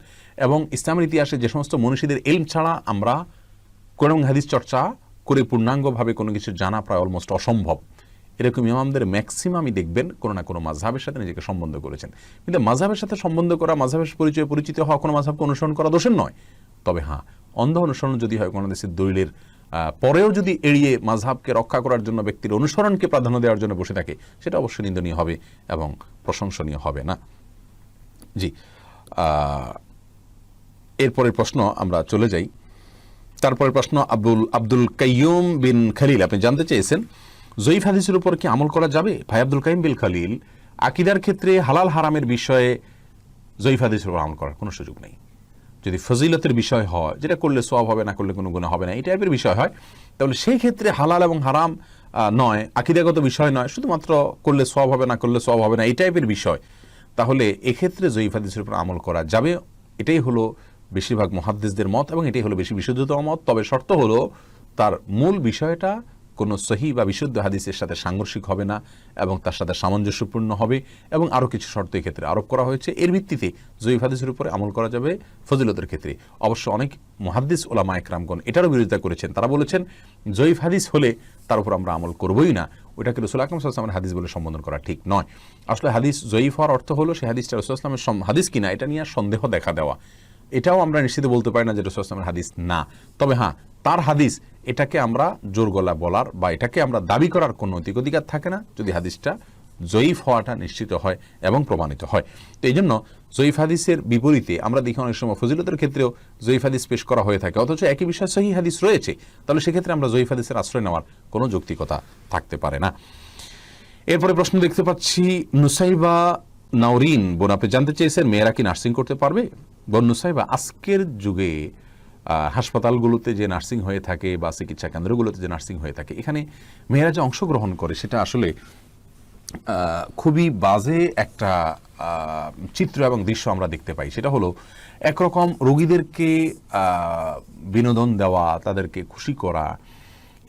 এবং ইসলামের ইতিহাসে যে সমস্ত মনীষীদের ইলম ছাড়া আমরা কোরআন হাদিস চর্চা করে পূর্ণাঙ্গভাবে কোনো কিছু জানা প্রায় অলমোস্ট অসম্ভব, এরকম ইমামদের ম্যাক্সিমামই দেখবেন কোনো না কোনো মাযহাবের সাথে নিজেকে সম্বন্ধ করেছেন। কিন্তু মাযহাবের সাথে সম্বন্ধ করা, মাযহাবের পরিচয়ে পরিচিত হওয়া কোনো মাযহাবকে অনুসরণ করা দোষের নয়। তবে হ্যাঁ, অন্ধ অনুসরণ যদি হয়, কোনো দেশের দলিলের পরেও যদি এড়িয়ে মাযহাবকে রক্ষা করার জন্য ব্যক্তির অনুসরণকে প্রাধান্য দেওয়ার জন্য বসে থাকে, সেটা অবশ্যই নিন্দনীয় হবে এবং প্রশংসনীয় হবে না। জি, এরপরের প্রশ্ন আমরা চলে যাই। তারপরের প্রশ্ন আব্দুল কাইয়ুম বিন খালিল, আপনি জানতে চেয়েছেন জয়ীফ হাদিসের উপর কি আমল করা যাবে? ভাই আব্দুল কাইয়ুম বিন খালিল, আকীদার ক্ষেত্রে হালাল হারামের বিষয়ে জয়ীফ হাদিসের উপর আমল করার কোনো সুযোগ নেই। যদি ফজিলতের বিষয় হয়, যেটা করলে সওয়াব হবে, না করলে কোনো গুনাহ হবে না, এই টাইপের বিষয় হয়, তাহলে সেই ক্ষেত্রে হালাল এবং হারাম নয়, আকীদাগত বিষয় নয়, শুধুমাত্র করলে সওয়াব হবে, না করলে সওয়াব হবে না, এই টাইপের বিষয়, তাহলে এক্ষেত্রে জয়ীফ হাদিসের উপর আমল করা যাবে। এটাই হলো বেশিরভাগ মুহাদ্দিসদের মত এবং এটাই হলো বেশি বিশুদ্ধতম মত। তবে শর্ত হলো তার মূল বিষয়টা কোনো সহিহ বা বিশুদ্ধ হাদিসের সাথে সাংঘর্ষিক হবে না এবং তার সাথে সামঞ্জস্যপূর্ণ হবে, এবং আরও কিছু শর্ত এই ক্ষেত্রে আরোপ করা হয়েছে। এর ভিত্তিতে জয়ীফ হাদিসের উপরে আমল করা যাবে ফজিলতের ক্ষেত্রে। অবশ্য অনেক মুহাদ্দিস উলামা একরামগণ এটারও বিরোধিতা করেছেন। তারা বলেছেন জয়ীফ হাদিস হলে তার উপর আমরা আমল করবই না, ওইটাকে রাসূল আকরাম সাল্লাল্লাহু আলাইহি ওয়াসাল্লামের হাদিস বলে সম্বোধন করা ঠিক নয়। আসলে হাদিস জয়ীফ হওয়ার অর্থ হলো সেই হাদিসটা রাসূল সাল্লাল্লাহু আলাইহি ওয়াসাল্লামের হাদিস কিনা এটা নিয়ে সন্দেহ দেখা দেওয়া। এটাও আমরা নিশ্চিত বলতে পারি না যে রাসূল সাল্লাল্লাহু আলাইহি ওয়াসাল্লামের হাদিস না। তবে হ্যাঁ, তার হাদিস, এটাকে আমরা জোর গলা বলার বা এটাকে আমরা দাবি করার কোনো নৈতিক অধিকার থাকে না যদি হাদিসটা জয়ীফ হওয়াটা নিশ্চিত হয় এবং প্রমাণিত হয়। তো এই জন্য জয়ীফ হাদিসের বিপরীতে আমরা দেখি অনেক সময় ফজিলতের ক্ষেত্রেও জয়ীফ হাদিস পেশ করা হয়ে থাকে, অথচ একই বিষয় সহিহ হাদিস রয়েছে, তাহলে সেক্ষেত্রে আমরা জয়ীফ হাদিসের আশ্রয় নেওয়ার কোনো যৌক্তিকতা থাকতে পারে না। এরপরে প্রশ্ন দেখতে পাচ্ছি, নুসাইবা নাওরিন বোন, আপনি জানতে চেয়েছেন মেয়েরা কি নার্সিং করতে পারবে? বোন নুসাইবা, আজকের যুগে হাসপাতালগুলোতে যে নার্সিং হয়ে থাকে বা চিকিৎসা কেন্দ্রগুলোতে যে নার্সিং হয়ে থাকে, এখানে মেয়েরা যে অংশগ্রহণ করে সেটা আসলে খুবই বাজে একটা চিত্র এবং দৃশ্য আমরা দেখতে পাই। সেটা হলো একরকম রোগীদেরকে বিনোদন দেওয়া, তাদেরকে খুশি করা,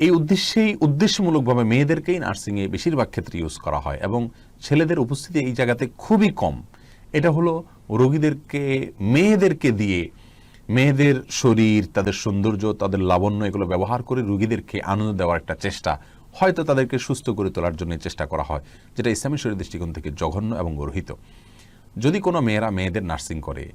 এই উদ্দেশ্যমূলকভাবে মেয়েদেরকেই নার্সিংয়ে বেশিরভাগ ক্ষেত্রে ইউজ করা হয় এবং ছেলেদের উপস্থিতি এই জায়গাতে খুবই কম। এটা হলো রোগীদেরকে মেয়েদেরকে দিয়ে, মেয়েদের শরীর, তাদের সৌন্দর্য, তাদের লাবণ্য, এগুলো ব্যবহার করে রোগীদেরকে আনন্দ দেওয়ার একটা চেষ্টা, হয়তো তাদেরকে সুস্থ করে তোলার জন্য চেষ্টা করা হয়, যেটা ইসলামী শরীয়তের দৃষ্টিকোণ থেকে জঘন্য এবং গর্হিত। যদি কোনো মেয়েদের নার্সিং করে,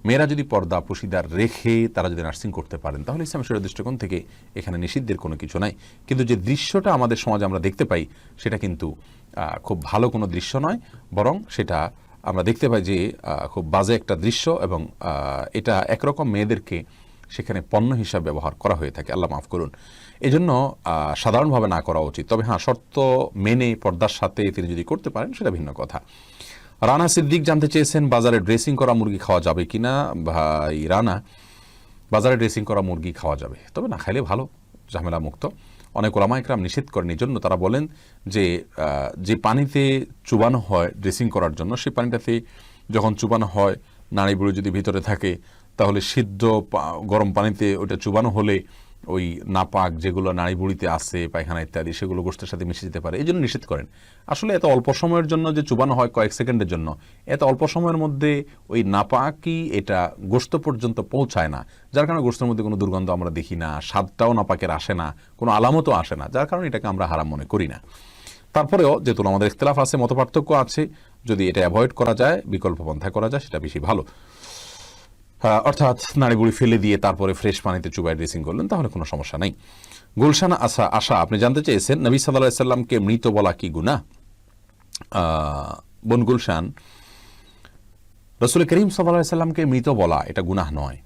মেয়েরা যদি পর্দা পুশিদার রেখে তারা যদি নার্সিং করতে পারেন, তাহলে ইসলামী শরীয়তের দৃষ্টিকোণ থেকে এখানে নিষিদ্ধের কোনো কিছু নাই। কিন্তু যে দৃশ্যটা আমাদের সমাজে আমরা দেখতে পাই সেটা কিন্তু খুব ভালো কোনো দৃশ্য নয়, বরং সেটা আমরা দেখতে পাই যে খুব বাজে একটা দৃশ্য, এবং এটা একরকম মেয়েদেরকে সেখানে পণ্য হিসাবে ব্যবহার করা হয়ে থাকে, আল্লাহ মাফ করুন। এজন্য সাধারণভাবে না করা উচিত। তবে হ্যাঁ, শর্ত মেনে পর্দার সাথে তিনি যদি করতে পারেন সেটা ভিন্ন কথা। রানা সিদ্দিক জানতে চেয়েছেন বাজারে ড্রেসিং করা মুরগি খাওয়া যাবে কিনা? ভাই রানা, বাজারে ড্রেসিং করা মুরগি খাওয়া যাবে, তবে না খাইলে ভালো, ঝামেলা মুক্ত। অনেক ওলামা একরাম নিষেধ করেন। এই জন্য তারা বলেন যে পানিতে চুবানো হয় ড্রেসিং করার জন্য, সেই পানিটাতে যখন চুবানো হয় নাড়ি বুড়ি যদি ভিতরে থাকে, তাহলে সিদ্ধ গরম পানিতে ওটা চুবানো হলে ওই নাপাক যেগুলো নাড়ি বুড়িতে আছে, পায়খানা ইত্যাদি, সেগুলো গোশতের সাথে মিশে যেতে পারে, এই জন্য নিষেধ করেন। আসলে এত অল্প সময়ের জন্য যে চুবানো হয় কয়েক সেকেন্ডের জন্য, এত অল্প সময়ের মধ্যে ওই নাপাকি এটা গোশত পর্যন্ত পৌঁছায় না, যার কারণে গোশতের মধ্যে কোনো দুর্গন্ধ আমরা দেখি না, স্বাদটাও নাপাকের আসে না, কোনো আলামতও আসে না, যার কারণে এটাকে আমরা হারাম মনে করি না। তারপরেও যেহেতু আমাদের ইখতিলাফ আছে, মতপার্থক্য আছে, যদি এটা অ্যাভয়েড করা যায়, বিকল্প পন্থা করা যায়, সেটা বেশি ভালো। অর্থাৎ নাড়িবুড়ি ফেলে দিয়ে তারপরে ফ্রেশ পানিতে চুবাই ড্রেসিং করলেন, তাহলে কোনো সমস্যা নেই। গুলশানা আশা, আপনি জানতে চেয়েছেন নবী সাল্লাল্লাহু আলাইহি সাল্লামকে মৃত বলা কি গুনাহ? বোন গুলশান, রাসূল করিম সাল্লাল্লাহু আলাইহি সাল্লামকে মৃত বলা এটা গুনাহ নয়।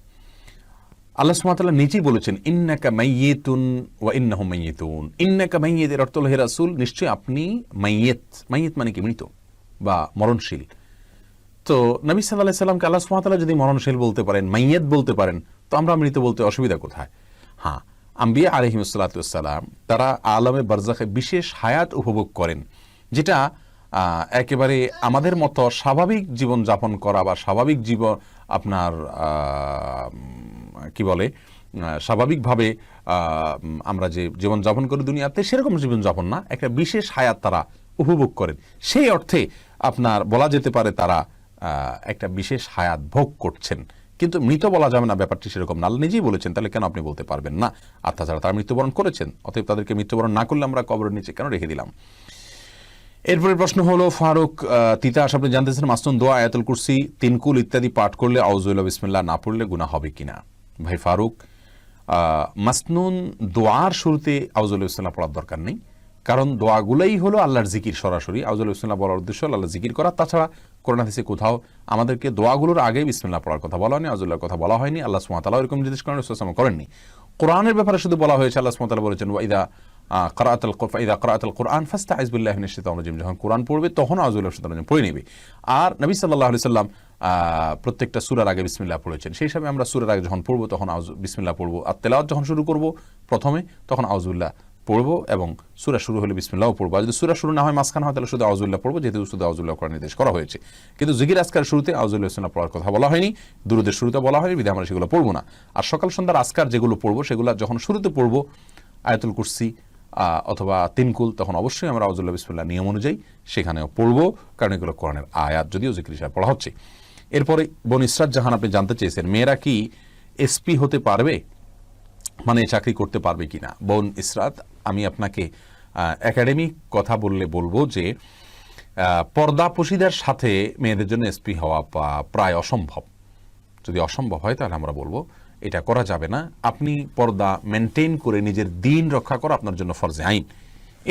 আল্লাহ সুবহানাহু ওয়া তাআলা নিজেই বলেছেন ইন্নাকা মাইয়িতুন ওয়া ইন্নাহুম মাইয়িতুন। ইন্নাকা মাইয়িত এর অর্থ হলো হে রাসূল, নিশ্চয়ই আপনি মাইয়িত। মাইয়িত মানে কি? মৃত বা মরণশীল। তো নবী সাল্লাল্লাহু আলাইহি সাল্লামকে আল্লাহ সুবহানাহু ওয়া তাআলা যদি মরণশীল বলতে পারেন, মাইয়িত বলতে পারেন, তো আমরা মৃত বলতে অসুবিধা কোথায়? হ্যাঁ, আম্বিয়া আলাইহিমুস সালাতু ওয়াস সালাম তারা আলমে বারজাখে বিশেষ হায়াত উপভোগ করেন, যেটা একেবারে আমাদের মতো স্বাভাবিক জীবন যাপন করা বা স্বাভাবিক জীবন আপনার কি বলে স্বাভাবিকভাবে আমরা যে জীবন যাপন করি দুনিয়াতে, সেরকম জীবন যাপন না, একটা বিশেষ হায়াত তারা উপভোগ করেন। সেই অর্থে আপনার বলা যেতে পারে তারা একটা বিশেষ হায়াত ভোগ করছেন, কিন্তু মৃত বলা যাবে না, ব্যাপারটি সেরকম না। আল্লাহ নিজেই বলেছেন, তাহলে কেন আপনি বলতে পারবেন না? আর তাছাড়া তারা মৃত্যুবরণ করেছেন, অতএব তাদেরকে মৃত্যুবরণ না করলে আমরা কবরের নিচে কেন রেখে দিলাম? এরপরে প্রশ্ন হলো ফারুক তিতাস, আপনি জানতেছেন মাসনুন দোয়া আয়াতুল কুরসি, তিনকুল ইত্যাদি পাঠ করলে আউযুবিল্লাহি বিসমিল্লাহ না পড়লে গুনাহ হবে কিনা? ভাই ফারুক, মাসনুন দোয়ার শুরুতে আউযুবিল্লাহি বিসমিল্লাহ পড়ার দরকার নেই, কারণ দোয়াগুলোই হলো আল্লাহর জিকির। সরাসরি আউযুবিল্লাহি বিসমিল্লাহ বলার উদ্দেশ্য আল্লাহর জিকির করা। তাছাড়া কোরআন হাদিসে কোথাও আমাদেরকে দোয়াগুলোর আগে বিসমিল্লাহ পড়ার কথা বলা হয়নি, আউযুবিল্লাহর কথা বলা হয়নি। আল্লাহ সুবহানাহু ওয়া তাআলা এরকম নির্দেশ করেন, রাসূল সাল্লাল্লাহু আলাইহি ওয়াসাল্লাম করেননি। কোরআনের ব্যাপারে শুধু বলা হয়েছে, আল্লাহ সুবহানাহু ওয়া তাআলা বলেছেন ওয়া ইযা ইযা ক্রাআতাল কুরআন ফাস্তাইজ বিল্লাহি মিনাশ শাইতানির রাজিম, যখন কোরআন পড়বে তখন আউযু বিল্লাহি মিনাশ শাইতানির রাজিম পড়ে নেবে। আর নবী সাল্লাল্লাহু আলাইহি সাল্লাম প্রত্যেকটা সূরার আগে বিসমিল্লাহ পড়েছেন, সেই হিসাবে আমরা সূরার আগে যখন পড়বো তখন বিসমিল্লাহ পড়বো, আর তেলাওয়াত যখন শুরু করব প্রথমে তখন আউযু বিল্লাহ পড়বো, এবং সূরা শুরু হলে বিসমিল্লাহও পড়বো। আর যদি সূরা শুরু না হয় মাঝখানে হয় তাহলে শুধু আউযু বিল্লাহ পড়বো, যেহেতু শুধু আউযু বিল্লাহ করার নির্দেশ করা হয়েছে। কিন্তু জিকির আজকার শুরুতে আউযু বিল্লাহি মিনাশ পড়ার কথা বলা হয়নি, দুরূদের শুরুতে বলা হয়নি, বিধায় আমরা সেগুলো পড়বো না। আর সকাল সন্ধ্যার আজকার যেগুলো পড়বো সেগুলো যখন শুরুতে পড়বো আয়াতুল কুরসি অথবা তিনকুল, তখন অবশ্যই আমরা আউযু বিল্লাহি বিসমিল্লাহ নিয়ম অনুযায়ী সেখানেও পড়বো, কারণ এগুলো কোরআনের আয়াত, যদিও জিকির হিসাবে পড়া হচ্ছে। এরপরে বোন ইসরাত জাহান আপনি জানতে চেয়েছেন মেয়েরা কি এসপি হতে পারবে, মানে চাকরি করতে পারবে কিনা। বোন ইসরাত, আমি আপনাকে একাডেমিক কথা বলবো যে পর্দাপোশিদার সাথে মেয়েদের জন্য এসপি হওয়া প্রায় অসম্ভব। যদি অসম্ভব হয় তাহলে আমরা বলবো এটা করা যাবে না। আপনি পর্দা মেনটেন করে নিজের দিন রক্ষা করা আপনার জন্য ফরজে আইন।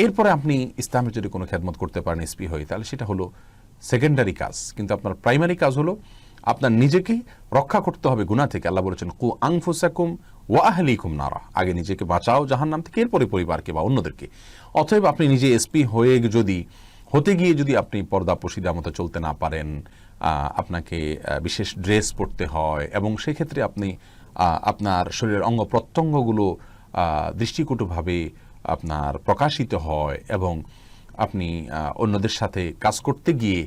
এরপরে আপনি ইসলামের যদি কোনো খেদমত করতে পারেন এসপি হয়ে, তাহলে সেটা হলো সেকেন্ডারি কাজ। কিন্তু আপনার প্রাইমারি কাজ হলো আপনার নিজেকে রক্ষা করতে হবে গুনাহ থেকে। আল্লাহ বলেছেন কু আনফুসাকুম ওয়া আহলিকুম নারা, আগে নিজেকে বাঁচাও জাহান্নাম থেকে, এরপরে পরিবারকে বা অন্যদেরকে। অতএব আপনি নিজে এসপি হয়ে হতে গিয়ে যদি আপনি পর্দাপোশিদার মতো চলতে না পারেন, আপনাকে বিশেষ ড্রেস পরতে হয়, এবং সেক্ষেত্রে আপনি আপনার শরীরের অঙ্গ প্রত্যঙ্গগুলো দৃষ্টিকটুভাবে আপনার প্রকাশিত হয়, এবং আপনি অন্যদের সাথে কাজ করতে গিয়ে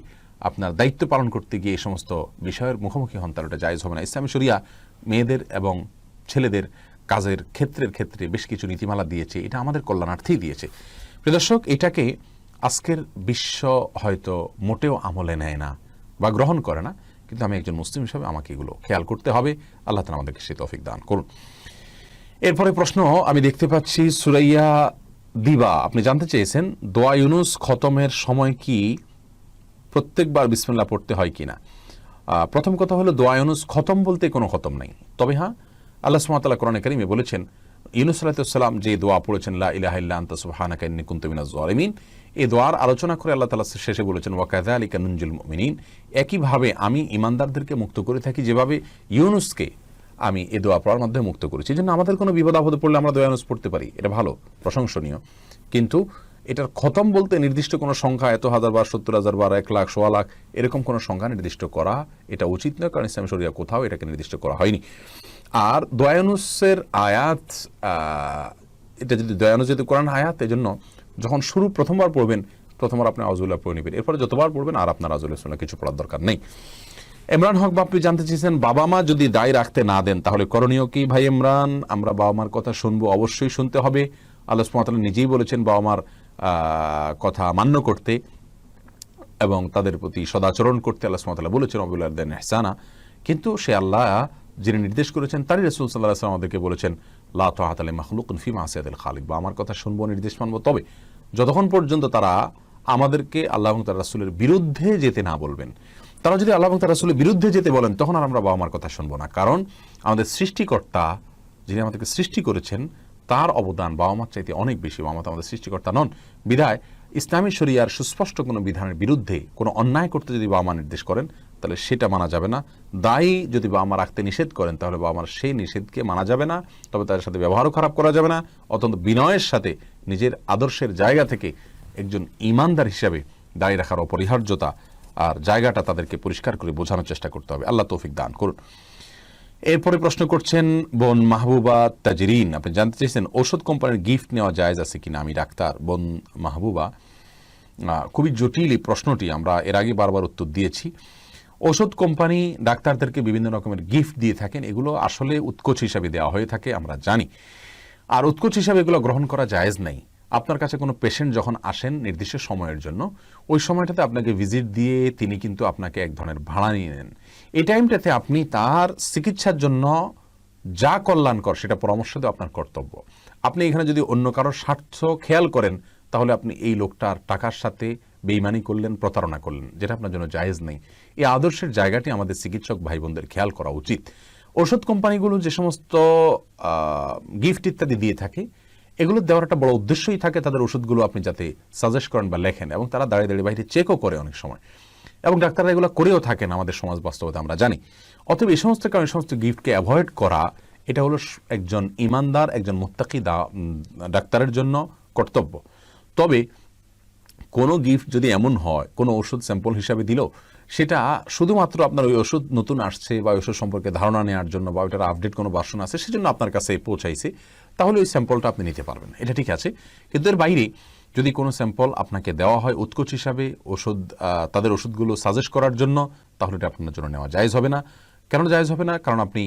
আপনার দায়িত্ব পালন করতে গিয়ে এই সমস্ত বিষয়ের মুখোমুখি হন, তাহলে ওটা জায়েজ হবে না। ইসলামী শরিয়া মেয়েদের এবং ছেলেদের কাজের ক্ষেত্রে বেশ কিছু নীতিমালা দিয়েছে, এটা আমাদের কল্যাণার্থেই দিয়েছে। প্রিয় দর্শক, এটাকে আজকের বিশ্ব হয়তো মোটেও আমলে নেয় না বা গ্রহণ করে না, কিন্তু আমি একজন মুসলিম হিসাবে আমাকে এগুলো খেয়াল করতে হবে। আল্লাহ তাআলা আমাদেরকে সেই তৌফিক দান করুন। এরপরে প্রশ্ন আমি দেখতে পাচ্ছি সুরাইয়া দিবা, আপনি জানতে চেয়েছেন দোয়া ইউনুস খতমের সময় কি প্রত্যেকবার বিসমিল্লাহ পড়তে হয় কিনা। প্রথম কথা হলো দোয়া ইউনুস খতম বলতে কোনো খতম নাই, তবে হ্যাঁ আল্লাহ সুবহানাহু ওয়া তাআলা কোরআনে কারীমে বলেছেন ইউনুস আলাইহিস সালাম যে দোয়া পড়েছেন লা ইলাহা ইল্লা আনতা সুবহানাকা ইন্নী কুনতু মিনাজ জালিমিন, এই দোয়ার আলোচনা করে আল্লাহ তাআলা শেষে বলেছেন ওয়া কাযালিকা নুনজিল মুমিনিন, একইভাবে আমি ঈমানদারদেরকে মুক্ত করে থাকি যেভাবে ইউনুসকে আমি এই দোয়া পড়ার মাধ্যমে মুক্ত করেছি। এই জন্য আমাদের কোনো বিপদ আপদে পড়লে আমরা দোয়া ইউনুস পড়তে পারি, এটা ভালো, প্রশংসনীয়। কিন্তু এটার খতম বলতে নির্দিষ্ট কোনো সংখ্যা, এত হাজার বার, 70,000 বার, 1 লাখ, 1.25 লাখ, এরকম কোনো সংখ্যা নির্দিষ্ট করা এটা উচিত নয়, কারণ ইসলামী শরিয়া কোথাও এটাকে নির্দিষ্ট করা হয়নি। আর দোয়া ইউনুসের আয়াত, এটা যদি দোয়া ইউনুস যদি কোরআন আয়াত, এই জন্য যখন প্রথমবার পড়বেন প্রথমবার আপনি আউযু বিল্লাহ পড়ে নেবেন, এরপরে যতবার পড়বেন আর আপনার আউযু বিল্লাহ কিছু পড়ার দরকার নেই। ইমরান হক বাপ্পি জানতে চেয়েছেন বাবা মা যদি দায় রাখতে না দেন তাহলে করণীয় কি। ভাই ইমরান, আমরা বাবা মার কথা শুনবো, অবশ্যই শুনতে হবে। আল্লাহ সুবহানাহু ওয়া তাআলা নিজেই বলেছেন বাবা মার কথা মান্য করতে এবং তাদের প্রতি সদাচরণ করতে। আল্লাহ সুবহানাহু ওয়া তাআলা বলেছেন ওয়াবিল ওয়ালিদাইনি ইহসানা, কিন্তু সে আল্লাহ যিনি নির্দেশ করেছেন তারই রাসূল সাল্লাল্লাহু আলাইহি ওয়াসাল্লাম আমাদেরকে বলেছেন লা তাআতা লি মাখলুকিন ফি মাসিয়াতিল খালিক, বা আমার কথা শুনবো, নির্দেশ মানবো, তবে যতক্ষণ পর্যন্ত তারা আমাদেরকে আল্লাহ এবং তার রাসূলের বিরুদ্ধে যেতে না বলবেন। তারা যদি আল্লাহ এবং তার রাসূলের বিরুদ্ধে যেতে বলেন তখন আর আমরা বাবা মার কথা শুনবো না, কারণ আমাদের সৃষ্টিকর্তা যিনি আমাদেরকে সৃষ্টি করেছেন তার অবদান বাবা মার চাইতে অনেক বেশি। বাবা মা তো আমাদের সৃষ্টিকর্তা নন, বিধায় ইসলামী শরিয়ার সুস্পষ্ট কোনো বিধানের বিরুদ্ধে কোনো অন্যায় করতে যদি বাবা মা নির্দেশ করেন তাহলে সেটা মানা যাবে না। দায়ী যদি বাবা মা রাখতে নিষেধ করেন তাহলে বাবা মার সেই নিষেধকে মানা যাবে না, তবে তাদের সাথে ব্যবহারও খারাপ করা যাবে না। অত্যন্ত বিনয়ের সাথে নিজের আদর্শের জায়গা থেকে একজন ঈমানদার হিসাবে দায়ী রাখার অপরিহার্যতা আর জায়গাটা তাদেরকে পরিষ্কার করে বোঝানোর চেষ্টা করতে হবে। আল্লাহ তৌফিক দান করুন। এরপরে প্রশ্ন করছেন বোন মাহবুবা তাজরিন, আপনি জানতে চেয়েছেন ওষুধ কোম্পানির গিফট নেওয়া জায়েজ আছে কিনা। আমি ডাক্তার। বোন মাহবুবা, খুবই জটিল এই প্রশ্নটি, আমরা এর আগে বারবার উত্তর দিয়েছি। ওষুধ কোম্পানি ডাক্তারদেরকে বিভিন্ন রকমের গিফট দিয়ে থাকেন, এগুলো আসলে উৎকোচ হিসাবে দেওয়া হয়ে থাকে আমরা জানি, আর উৎকোচ হিসাবে এগুলো গ্রহণ করা জায়েজ নাই। আপনার কাছে কোনো পেশেন্ট যখন আসেন নির্দিষ্ট সময়ের জন্য, ওই সময়টাতে আপনাকে ভিজিট দিয়ে তিনি কিন্তু আপনাকে এক ধরনের ভাড়া নিয়ে নেন। এই টাইমটাতে আপনি তার চিকিৎসার জন্য যা কল্যাণকর সেটা পরামর্শ দেওয়া আপনার কর্তব্য। আপনি এখানে যদি অন্য কারোর স্বার্থ খেয়াল করেন তাহলে আপনি এই লোকটার টাকার সাথে বেইমানি করলেন, প্রতারণা করলেন, যেটা আপনার জন্য জায়েজ নেই। এই আদর্শের জায়গাটি আমাদের চিকিৎসক ভাই বোনদের খেয়াল করা উচিত। ওষুধ কোম্পানিগুলো যে সমস্ত গিফট ইত্যাদি দিয়ে থাকে, এগুলো দেওয়ার একটা বড় উদ্দেশ্যই থাকে তাদের ওষুধগুলো আপনি যাতে সাজেস্ট করেন বা লেখেন, এবং তারা দাঁড়িয়ে দাঁড়িয়ে বাইরে চেকও করে অনেক সময়, এবং ডাক্তাররা এগুলো করেও থাকেন আমাদের সমাজ বাস্তবতা আমরা জানি। অতএব এই সমস্ত কারণে সমস্ত গিফটকে অ্যাভয়েড করা, এটা হলো একজন ইমানদার, একজন মুত্তাকি ডাক্তারের জন্য কর্তব্য। তবে কোনো গিফট যদি এমন হয়, কোনো ওষুধ স্যাম্পল হিসাবে দিল, সেটা শুধুমাত্র আপনার ওই ওষুধ নতুন আসছে বা ওষুধ সম্পর্কে ধারণা নেওয়ার জন্য বা ওইটার আপডেট কোনো ভার্সন আছে সেজন্য আপনার কাছে পৌঁছাইছে, তাহলে ওই স্যাম্পলটা আপনি নিতে পারবেন, এটা ঠিক আছে। কিন্তু এর বাইরে যদি কোনো স্যাম্পল আপনাকে দেওয়া হয় উৎকোচ হিসাবে ওষুধ, তাদের ওষুধগুলো সাজেস্ট করার জন্য, তাহলে এটা আপনার জন্য নেওয়া জায়েজ হবে না। কেন জায়েজ হবে না? কারণ আপনি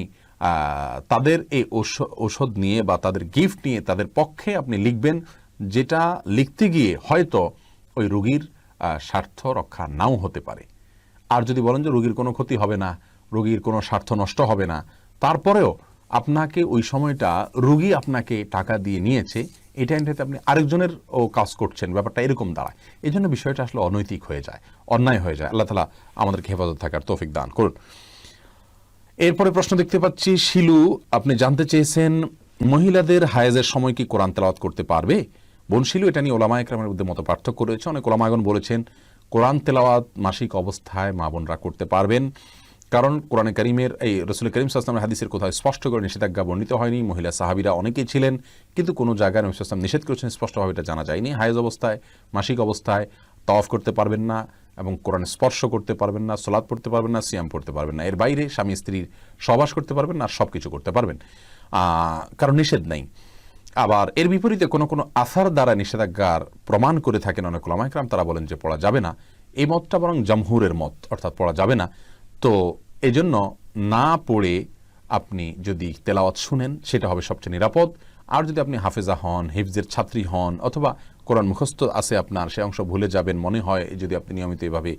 তাদের এই ঔষধ নিয়ে বা তাদের গিফট নিয়ে তাদের পক্ষে আপনি লিখবেন, যেটা লিখতে গিয়ে হয়তো ওই রোগীর স্বার্থ রক্ষা নাও হতে পারে। আর যদি বলেন যে রোগীর কোনো ক্ষতি হবে না, রোগীর কোনো স্বার্থ নষ্ট হবে না, তারপরেও আপনাকে ওই সময়টা রোগী আপনাকে টাকা দিয়ে নিয়েছে, এটা এনটাতে আপনি আরেকজনের ও কাজ করছেন, ব্যাপারটা এরকম দাঁড়ায়। এই জন্য বিষয়টা আসলে অনৈতিক হয়ে যায়, অন্যায় হয়ে যায়। আল্লাহ তাআলা আমাদেরকে হেফাজত থাকার তৌফিক দান করুন। এরপরে প্রশ্ন দেখতে পাচ্ছি, শিলু আপনি জানতে চেয়েছেন মহিলাদের হায়েজের সময় কি কোরআন তেলাওয়াত করতে পারবে? বোন শিলু, এটা নিয়ে ওলামা একরামের মধ্যে মত পার্থক্য রয়েছে। অনেক ওলামাগণ বলেছেন কোরআন তেলাওয়াত মাসিক অবস্থায় মা বোনরা করতে পারবেন, কারণ কোরআনে কারিমের এই রাসূল করিম সাল্লাল্লাহু আলাইহি ওয়াসাল্লামের হাদিসের কোথাও স্পষ্ট করে নিষেধাজ্ঞা বর্ণিত হয়নি। মহিলা সাহাবীরা অনেকেই ছিলেন, কিন্তু কোনো জায়গায় নবী সাল্লাল্লাহু আলাইহি ওয়াসাল্লাম নিষেধ করেছেন স্পষ্টভাবে, এটা জানা যায়নি। হায়েজ অবস্থায়, মাসিক অবস্থায় তাওয়াফ করতে পারবেন না এবং কোরআন স্পর্শ করতে পারবেন না, সালাত পড়তে পারবেন না, সিয়াম পড়তে পারবেন না। এর বাইরে স্বামী স্ত্রীর সহবাস করতে পারবেন না, আর সব কিছু করতে পারবেন, কারণ নিষেধ নেই। আবার এর বিপরীতে কোনো কোনো আসার দ্বারা নিষেধাজ্ঞার প্রমাণ করে থাকেন অনেক ওলামা ইকরাম, তারা বলেন যে পড়া যাবে না। এই মতটা বরং জামহুরের মত, অর্থাৎ পড়া যাবে না। তো এজন্য না পড়ে আপনি যদি তেলাওয়াত শুনেন সেটা হবে সবচেয়ে নিরাপদ। আর যদি আপনি হাফেজা হন, হিফজের ছাত্রী হন, অথবা কোরআন মুখস্থ আছে আপনার, সে অংশ ভুলে যাবেন মনে হয়, যদি আপনি নিয়মিত এভাবে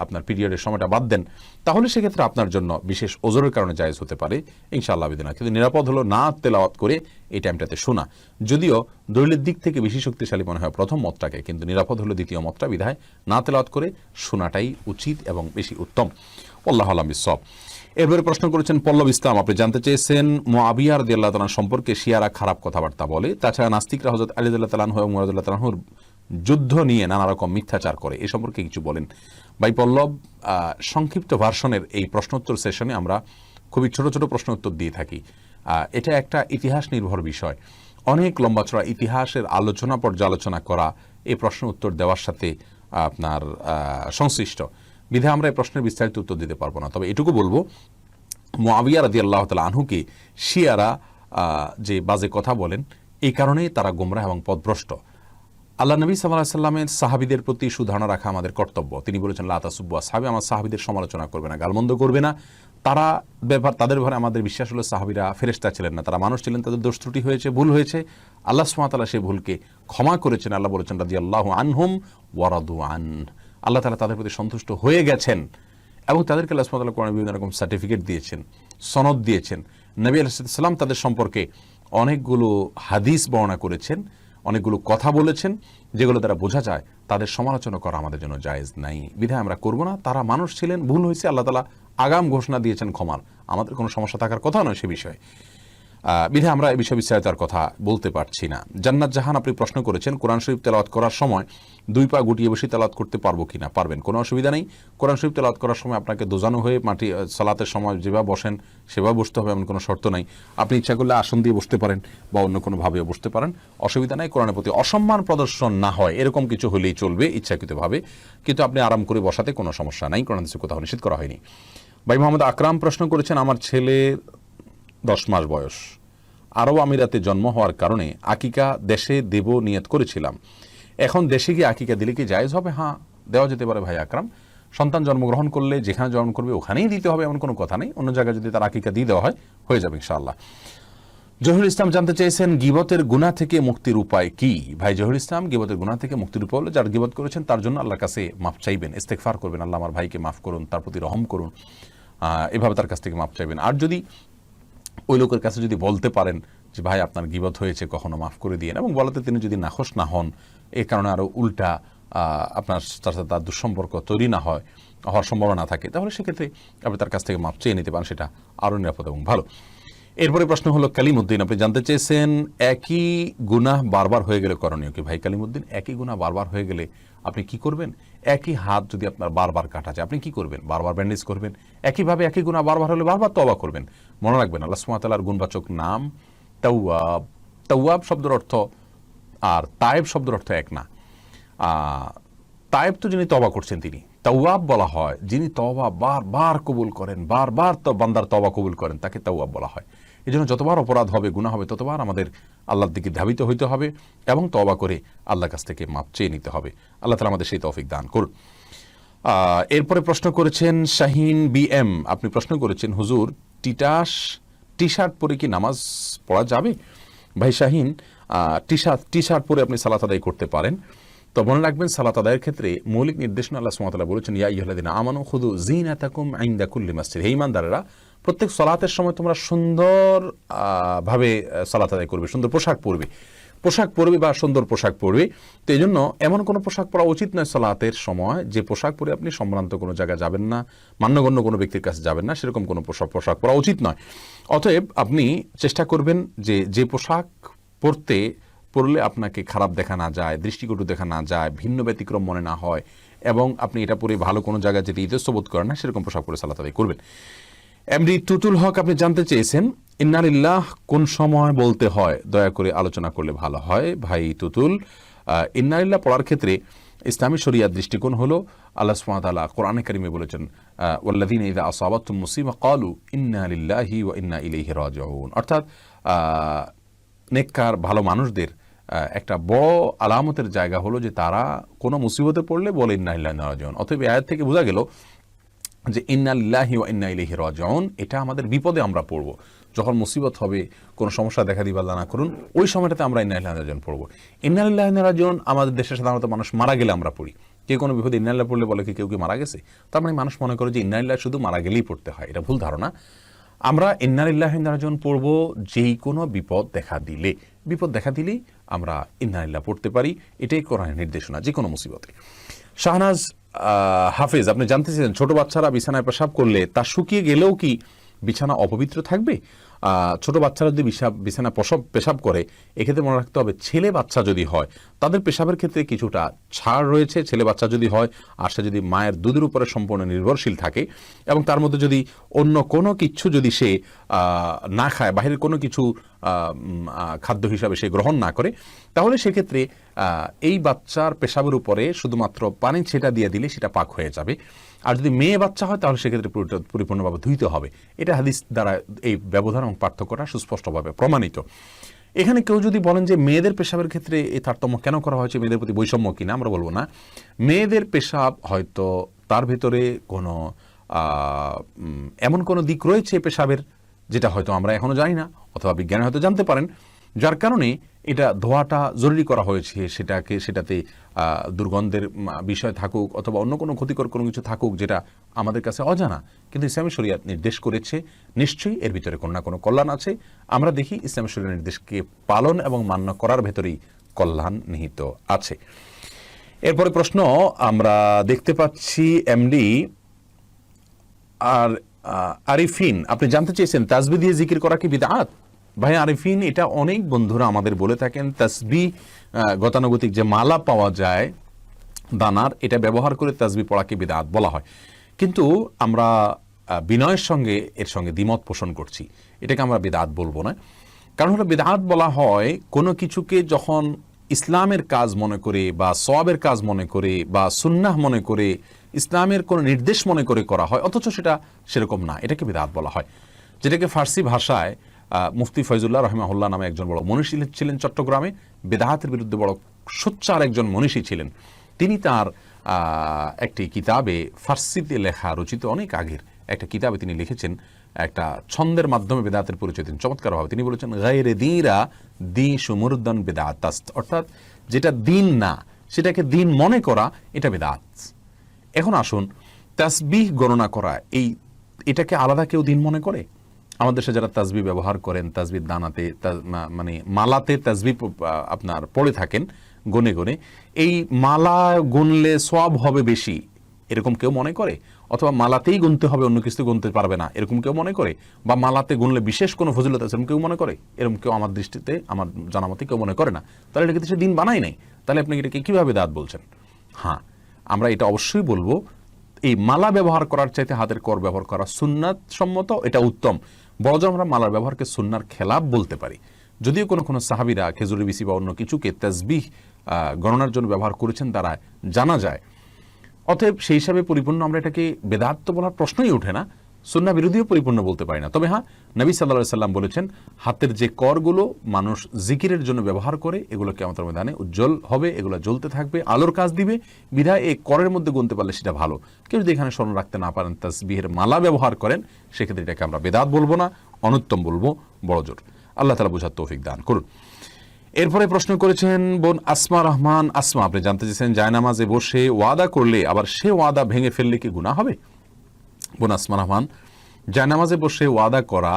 আপনার পিরিয়ডের সময়টা বাদ দেন, তাহলে সেক্ষেত্রে আপনার জন্য বিশেষ ওজরের কারণে জায়েজ হতে পারে ইনশাআল্লাহ বিদিনা। কিন্তু নিরাপদ হলো না তেলাওয়াত করে এই টাইমটাতে শোনা। যদিও দলিলের দিক থেকে বেশি শক্তিশালী মনে হয় প্রথম মতটাকে, কিন্তু নিরাপদ হলো দ্বিতীয় মতটা, বিধায় না তেলাওয়াত করে শোনাটাই উচিত এবং বেশি উত্তম। আল্লাহু আ'লাম বিসওয়াব। এরপরে প্রশ্ন করেছেন পল্লব ইসলাম, আপনি জানতে চেয়েছেন মুআবিয়া রাদিয়াল্লাহু তাআলা সম্পর্কে শিয়ারা খারাপ কথাবার্তা বলে, তাছাড়া নাস্তিকরা হযরত আলী রাদিয়াল্লাহু তাআলা এবং মুআবিয়া রাদিয়াল্লাহু তাআলার যুদ্ধ নিয়ে নানা রকম মিথ্যাচার করে, এ সম্পর্কে কিছু বলেন। ভাই পল্লব, সংক্ষিপ্ত ভার্সনের এই প্রশ্নোত্তর সেশনে আমরা খুবই ছোট ছোট প্রশ্ন উত্তর দিয়ে থাকি। এটা একটা ইতিহাস নির্ভর বিষয়, অনেক লম্বা চড়া ইতিহাসের আলোচনা পর্যালোচনা করা এই প্রশ্ন উত্তর দেওয়ার সাথে আপনার সংশ্লিষ্ট, বিধায় আমরা এই প্রশ্নের বিস্তারিত উত্তর দিতে পারবো না। তবে এটুকু বলবো, মুআবিয়া রাদিয়াল্লাহু তাআলা আনহুকে শিয়ারা যে বাজে কথা বলেন, এই কারণেই তারা গোমরাহ এবং পথভ্রষ্ট। আল্লাহ নবী সাল্লাল্লাহু আলাইহি সাল্লামের সাহাবীদের প্রতি সুধারণা রাখা আমাদের কর্তব্য। তিনি বলেছেন লা তাসুব্বু আসহাবি, আমার সাহাবীদের সমালোচনা করবে না, গালমন্দ করবে না। তাদের ব্যাপারে আমাদের বিশ্বাস হলো সাহাবীরা ফেরেশতা ছিলেন না, তারা মানুষ ছিলেন, তাদের দোষ ত্রুটি হয়েছে, ভুল হয়েছে। আল্লাহ সুবহানাহু ওয়া তাআলা সেই ভুলকে ক্ষমা করেছেন। আল্লাহ বলেছেন রাদিয়াল্লাহু আনহুম ওয়া রাদু আন, আল্লাহ তাআলা তাদের প্রতি সন্তুষ্ট হয়ে গেছেন এবং তাদেরকে আল্লাহ সুবহানাহু ওয়া তাআলা কোরআনে বিভিন্ন রকম সার্টিফিকেট দিয়েছেন, সনদ দিয়েছেন। নবী আলাইহিস সালাম তাদের সম্পর্কে অনেকগুলো হাদিস বর্ণনা করেছেন, অনেকগুলো কথা বলেছেন, যেগুলো দ্বারা বোঝা যায় তাদের সমালোচনা করা আমাদের জন্য জায়েজ নাই, বিধায় আমরা করব না। তারা মানুষ ছিলেন, ভুল হয়েছে, আল্লাহ তাআলা আগাম ঘোষণা দিয়েছেন ক্ষমার, আমাদের কোনো সমস্যা থাকার কথা নয় সে বিষয়ে, বিধায় আমরা এই বিষয়ে বিস্তারিত আর কথা বলতে পারছি না। জান্নাত জাহান, আপনি প্রশ্ন করেছেন কোরআন শরীফ তেলাওয়াত করার সময় দুই পা গুটিয়ে বসে তেলাওয়াত করতে পারবো কিনা? পারবেন, কোনো অসুবিধা নেই। কোরআন শরীফ তেলাওয়াত করার সময় আপনাকে দোজানো হয়ে মাটি সালাতের সময় যেভাবে বসেন সেভাবে বসতে হবে এমন কোনো শর্ত নাই। আপনি ইচ্ছা করলে আসন দিয়ে বসতে পারেন বা অন্য কোনোভাবেও বসতে পারেন, অসুবিধা নাই। কোরআনের প্রতি অসম্মান প্রদর্শন না হয় এরকম কিছু হলেই চলবে ইচ্ছাকৃতভাবে, কিন্তু আপনি আরাম করে বসাতে কোনো সমস্যা নাই, কোরআন হাদিসে কোথাও নিষেধ করা হয়নি। ভাই মোহাম্মদ আকরাম প্রশ্ন করেছেন, আমার ছেলে 10 মাস বয়স, আরব আমিরাতে জন্ম হওয়ার কারণে আকিকা দেশে দেব নিয়ত করেছিলাম, এখন দেশে গিয়ে আকিকা দিলে কি জায়েজ হবে? হ্যাঁ, দেওয়া যেতে পারে ভাই আকরাম। সন্তান জন্মগ্রহণ করলে যেখানে জন্ম করবে ওখানেই দিতে হবে এমন কোনো কথা নেই, অন্য জায়গায় যদি তার আকিকা দিয়ে দেওয়া হয় হয়ে যাবে ইনশাআল্লাহ। জহিরুল ইসলাম জানতে চেয়েছেন গীবতের গুনাহ থেকে মুক্তির উপায় কি? ভাই জহিরুল ইসলাম, গীবতের গুনাহ থেকে মুক্তির উপায় হলো যার গীবত করেছেন তার জন্য আল্লাহর কাছে মাফ চাইবেন, ইস্তেগফার করবেন, আল্লাহ আমার ভাইকে মাফ করুন, তার প্রতি রহম করুন, এভাবে তার কাছ থেকে মাফ চাইবেন। আর যদি ওই লোকের কাছে যদি বলতে পারেন যে ভাই আপনার গীবত হয়েছে, কখনো মাফ করে দিয়েন, এবং বলাতে তিনি যদি নাখোশ না হন, এই কারণে আরও উল্টা আপনার তার সাথে তার দুঃসম্পর্ক তৈরি না হওয়ার সম্ভাবনা থাকে, তাহলে সেক্ষেত্রে আপনি তার কাছ থেকে মাফ চেয়ে নিতে পারেন, সেটা আরও নিরাপদ এবং ভালো। এরপরে প্রশ্ন হলো কালিমউদ্দিন, আপনি জানতে চেয়েছেন একই গুনাহ বারবার হয়ে গেলে করণীয় কি? ভাই কালিমউদ্দিন, একই গুনাহ বারবার হয়ে গেলে আপনি কি করবেন? একই হাত যদি আপনার বারবার কাটা যায় আপনি কি করবেন? বারবার ব্যান্ডেজ করবেন। একইভাবে একই গুনাহ বারবার হলে বারবার তওবা করবেন। মনে রাখবেন আল্লাহ সুবহানাহু ওয়া তাআলার গুণবাচক নাম তাওয়াব। তাওয়াব শব্দের অর্থ আর তায়েব শব্দের অর্থ এক না। তায়েব তো যিনি তওবা করছেন তিনি, তাওয়াব বলা হয় যিনি তওবা বারবার কবুল করেন, বারবার তো বান্দার তওবা কবুল করেন, তাকে তাওয়াব বলা হয়। এই জন্য যতবার অপরাধ হবে, গুনাহ হবে, ততবার আমাদের আল্লাহর দিকে ধাবিত হইতে হবে এবং তওবা করে আল্লাহর কাছ থেকে মাপ চেয়ে নিতে হবে। আল্লাহ তাআলা আমাদের সেই তৌফিক দান করুন। এরপরে প্রশ্ন করেছেন শাহিন BM, আপনি প্রশ্ন করেছেন হুজুর টি শার্ট পরে কি নামাজ পড়া যাবে? ভাই শাহিন, টি শার্ট পরে আপনি সালাত আদায় করতে পারেন। তো মনে রাখবেন, সালাত আদায়ের ক্ষেত্রে মৌলিক নির্দেশনা আল্লাহ সুবহানাহু ওয়া তাআলা বলেছেন, ইয়া আইয়ুহাল্লাযীনা আমানু খুযু যিনাতাকুম ইনদা কুল্লি মাসজিদ। হে ঈমানদারেরা, প্রত্যেক সালাতের সময় তোমরা সুন্দর ভাবে সালাত আদায় করবে, সুন্দর পোশাক পরবে বা সুন্দর পোশাক পরবে। তো এই জন্য এমন কোনো পোশাক পরা উচিত নয় সালাতের সময় যে পোশাক পরে আপনি সম্ভ্রান্ত কোনো জায়গায় যাবেন না, মান্যগণ্য কোনো ব্যক্তির কাছে যাবেন না, সেরকম কোনো পোশাক পরা উচিত নয়। অতএব আপনি চেষ্টা করবেন যে পোশাক পরলে আপনাকে খারাপ দেখা না যায়, দৃষ্টিকটু দেখা না যায়, ভিন্ন ব্যতিক্রম মনে না হয়, এবং আপনি এটা পরে ভালো কোনো জায়গায় যেতে ইতস্তবোধ করেন না, সেরকম পোশাক পরে সালাত আদায় করবেন। এমডি টুটুল হক, আপনি জানতে চেয়েছেন ইন্না লিল্লাহ কোন সময় বলতে হয়, দয়া করে আলোচনা করলে ভালো হয়। ভাই টুটুল, ইন্না লিল্লাহ পড়ার ক্ষেত্রে ইসলামী শরিয়ার দৃষ্টিকোণ হলো, আল্লাহ সুবহানাহু ওয়া তাআলা কোরআনে কারিমে বলেছেন, ওয়াল্লাযীনা ইযা আসাবাতহুম মুসিবা ক্বালু ইন্না লিল্লাহি ওয়া ইন্না ইলাইহি রাজিউন। অর্থাৎ নেককার ভালো মানুষদের একটা বড় আলামতের জায়গা হলো যে তারা কোনো মুসিবতে পড়লে বলে ইন্না লিল্লাহি ওয়া ইন্না ইলাইহি রাজিউন। অতএব আয়াত থেকে বোঝা গেল যে ইন্না লিল্লাহি ওয়া ইন্না ইলাইহি রাজিউন, এটা আমাদের বিপদে আমরা পড়ব, যখন মুসিবত হবে, কোনো সমস্যা দেখা দিবে আল্লাহ না করুন, ওই সময়টাতে আমরা ইন্না লিল্লাহি ওয়া ইন্না ইলাইহি রাজিউন পড়ব। ইন্না লিল্লাহি ওয়া ইন্না ইলাইহি রাজিউন আমাদের দেশে সাধারণত মানুষ মারা গেলে আমরা পড়ি। কেউ কোনো বিপদে ইন্না লিল্লাহি পড়লে বলে কি কেউ কি মারা গেছে, তার মানে মানুষ মনে করে যে ইন্না লিল্লাহি শুধু মারা গেলেই পড়তে হয়। এটা ভুল ধারণা। আমরা ইন্না লিল্লাহি ওয়া ইন্না ইলাইহি রাজিউন পড়ব যেই কোনো বিপদ দেখা দিলেই আমরা ইন্না লিল্লাহি পড়তে পারি। এটাই কোরআনের নির্দেশনা যে কোনো মুসিবতে। শাহনাজ হাফেজ, আপনি জানতে চাইছেন ছোট বাচ্চারা বিছানায় পেশাব করলে তা শুকিয়ে গেলেও কি বিছানা অপবিত্র থাকবে? ছোট বাচ্চারা যদি বিছানা পেশাব করে, এক্ষেত্রে মনে রাখতে হবে ছেলে বাচ্চা যদি হয় তাদের পেশাবের ক্ষেত্রে কিছুটা ছাড় রয়েছে। ছেলে বাচ্চা যদি হয় আর সে যদি মায়ের দুধের উপরে সম্পূর্ণ নির্ভরশীল থাকে এবং তার মধ্যে যদি অন্য কোনো কিছু যদি সে না খায়, বাহিরের কোনো কিছু খাদ্য হিসাবে সে গ্রহণ না করে, তাহলে সেক্ষেত্রে এই বাচ্চার পেশাবের উপরে শুধুমাত্র পানি ছেটা দিয়ে দিলে সেটা পাক হয়ে যাবে। আর যদি মেয়ে বাচ্চা হয় তাহলে সেক্ষেত্রে পরিপূর্ণভাবে ধুইতে হবে। এটা হাদিস দ্বারা এই ব্যবধান এবং পার্থক্যটা সুস্পষ্টভাবে প্রমাণিত। এখানে কেউ যদি বলেন যে মেয়েদের পেশাবের ক্ষেত্রে এই তারতম্য কেন করা হয়েছে, মেয়েদের প্রতি বৈষম্য কিনা, আমরা বলবো না। মেয়েদের পেশাব হয়তো তার ভেতরে কোনো এমন কোনো দিক রয়েছে পেশাবের যেটা হয়তো আমরা এখনো জানি না, অথবা বিজ্ঞানী হয়তো জানতে পারেন, যার কারণে এটা ধোয়াটা জরুরি করা হয়েছে। সেটাতে দুর্গন্ধের বিষয় থাকুক অথবা অন্য কোনো ক্ষতিকর কোনো কিছু থাকুক যেটা আমাদের কাছে অজানা, কিন্তু ইসলামী শরিয়াত নির্দেশ করেছে, নিশ্চয়ই এর ভিতরে কোনো না কোনো কল্যাণ আছে। আমরা দেখি ইসলামী শরিয়ার নির্দেশকে পালন এবং মান্য করার ভেতরেই কল্যাণ নিহিত আছে। এরপরে প্রশ্ন আমরা দেখতে পাচ্ছি এমডি আরিফিন, আপনি জানতে চেয়েছেন তাসবিহ দিয়ে জিকির করা কি বিদআত? ভাই আরিফিন, এটা অনেক বন্ধুরা আমাদের বলে থাকেন, তাসবিহ গতানুগতিক যে মালা পাওয়া যায় দানার, এটা ব্যবহার করে তাসবিহ পড়াকে বিদআত বলা হয়। কিন্তু আমরা বিনয়ের সঙ্গে এর সঙ্গে দ্বিমত পোষণ করছি। এটাকে আমরা বিদআত বলবো না। কারণ হলো বিদআত বলা হয় কোনো কিছুকে যখন ইসলামের কাজ মনে করে বা সওয়াবের কাজ মনে করে বা সুন্নাহ মনে করে, ইসলামের কোনো নির্দেশ মনে করে করা হয়, অথচ সেটা সেরকম না, এটাকে বিদআত বলা হয়। যেটাকে ফার্সি ভাষায় মুফতি ফয়জুল্লাহ রহমাহুল্লাহ নামে একজন বড় মনীষী ছিলেন চট্টগ্রামে, বেদাহাতের বিরুদ্ধে বড় সোচ্চার একজন মনীষী ছিলেন। তিনি তার একটি কিতাবে, ফার্সিতে লেখা রচিত অনেক আগের একটা কিতাবে তিনি লিখেছেন, একটা ছন্দের মাধ্যমে বেদাতের পরিচয় দিন চমৎকারভাবে। তিনি বলেছেন গায়রে দীরা দি সুমুরদান বেদাত, অর্থাৎ যেটা দিন না সেটাকে দিন মনে করা, এটা বেদাত। এখন আসুন, তাসবিহ গণনা করা, এটাকে আলাদা কেউ দিন মনে করে? আমাদের দেশে যারা তাসবিহ ব্যবহার করেন, তাসবিহ দানাতে মানে মালাতে তাসবিহ আপনার পড়ে থাকেন গনে গনে, এই মালা গুনলে সওয়াব হবে বেশি, এরকম কেউ মনে করে? অথবা মালাতেই গুনতে হবে, অন্য কিছু গুনতে পারবে না, এরকম কেউ মনে করে? বা মালাতে গুনলে বিশেষ কোনো ফজিলত আছে, এরকম কেউ মনে করে? এরকম কেউ আমার দৃষ্টিতে, আমার জানা মতে কেউ মনে করে না। তাহলে এটাকে সে দিন বানাই নাই, তাহলে আপনি এটাকে কিভাবে বিদআত বলছেন? হ্যাঁ, আমরা এটা অবশ্যই বলবো, এই মালা ব্যবহার করার চাইতে হাতের কর ব্যবহার করা সুন্নাত সম্মত, এটা উত্তম। বড়জোর আমরা মালার ব্যবহারকে সুন্নার খেলাফ বলতে পারি। যদিও কোনো কোনো সাহাবীরা খেজুরের বিচি বা অন্য কিছুকে তাসবিহ গণনার জন্য ব্যবহার করেছেন দ্বারা জানা যায়। অতএব সেই হিসাবে পরিপূর্ণ আমরা এটাকে বেদাত তো বলার প্রশ্নই ওঠে না, সুন্নাহ বিরোধীও পরিপূর্ণ বলতে পারি না। তবে হ্যাঁ, নবী সাল্লাল্লাহু আলাইহি সাল্লাম বলেছেন হাতের যে করগুলো মানুষ জিকিরের জন্য ব্যবহার করে এগুলো কিয়ামতের ময়দানে উজ্জ্বল হবে, এগুলো জ্বলতে থাকবে, আলোর কাজ দিবে, বিধায় এই করের মধ্যে গুনতে পারলে সেটা ভালো। কেউ যদি এখানে স্মরণ রাখতে না পারেন, তাসবিহের মালা ব্যবহার করেন, সেক্ষেত্রে এটাকে আমরা বেদাত বলবো না, অনুত্তম বলবো বড়জোর। আল্লাহ তাআলা বুঝার তৌফিক দান করুন। এরপরে প্রশ্ন করেছেন বোন আসমা রহমান আসমা, আপনি জানতে চেয়েছেন জায়নামাজে বসে ওয়াদা করলে আবার সে ওয়াদা ভেঙে ফেললে কি গুনাহ হবে? বোন আসমা রহমান, জায়নামাজে বসে ওয়াদা করা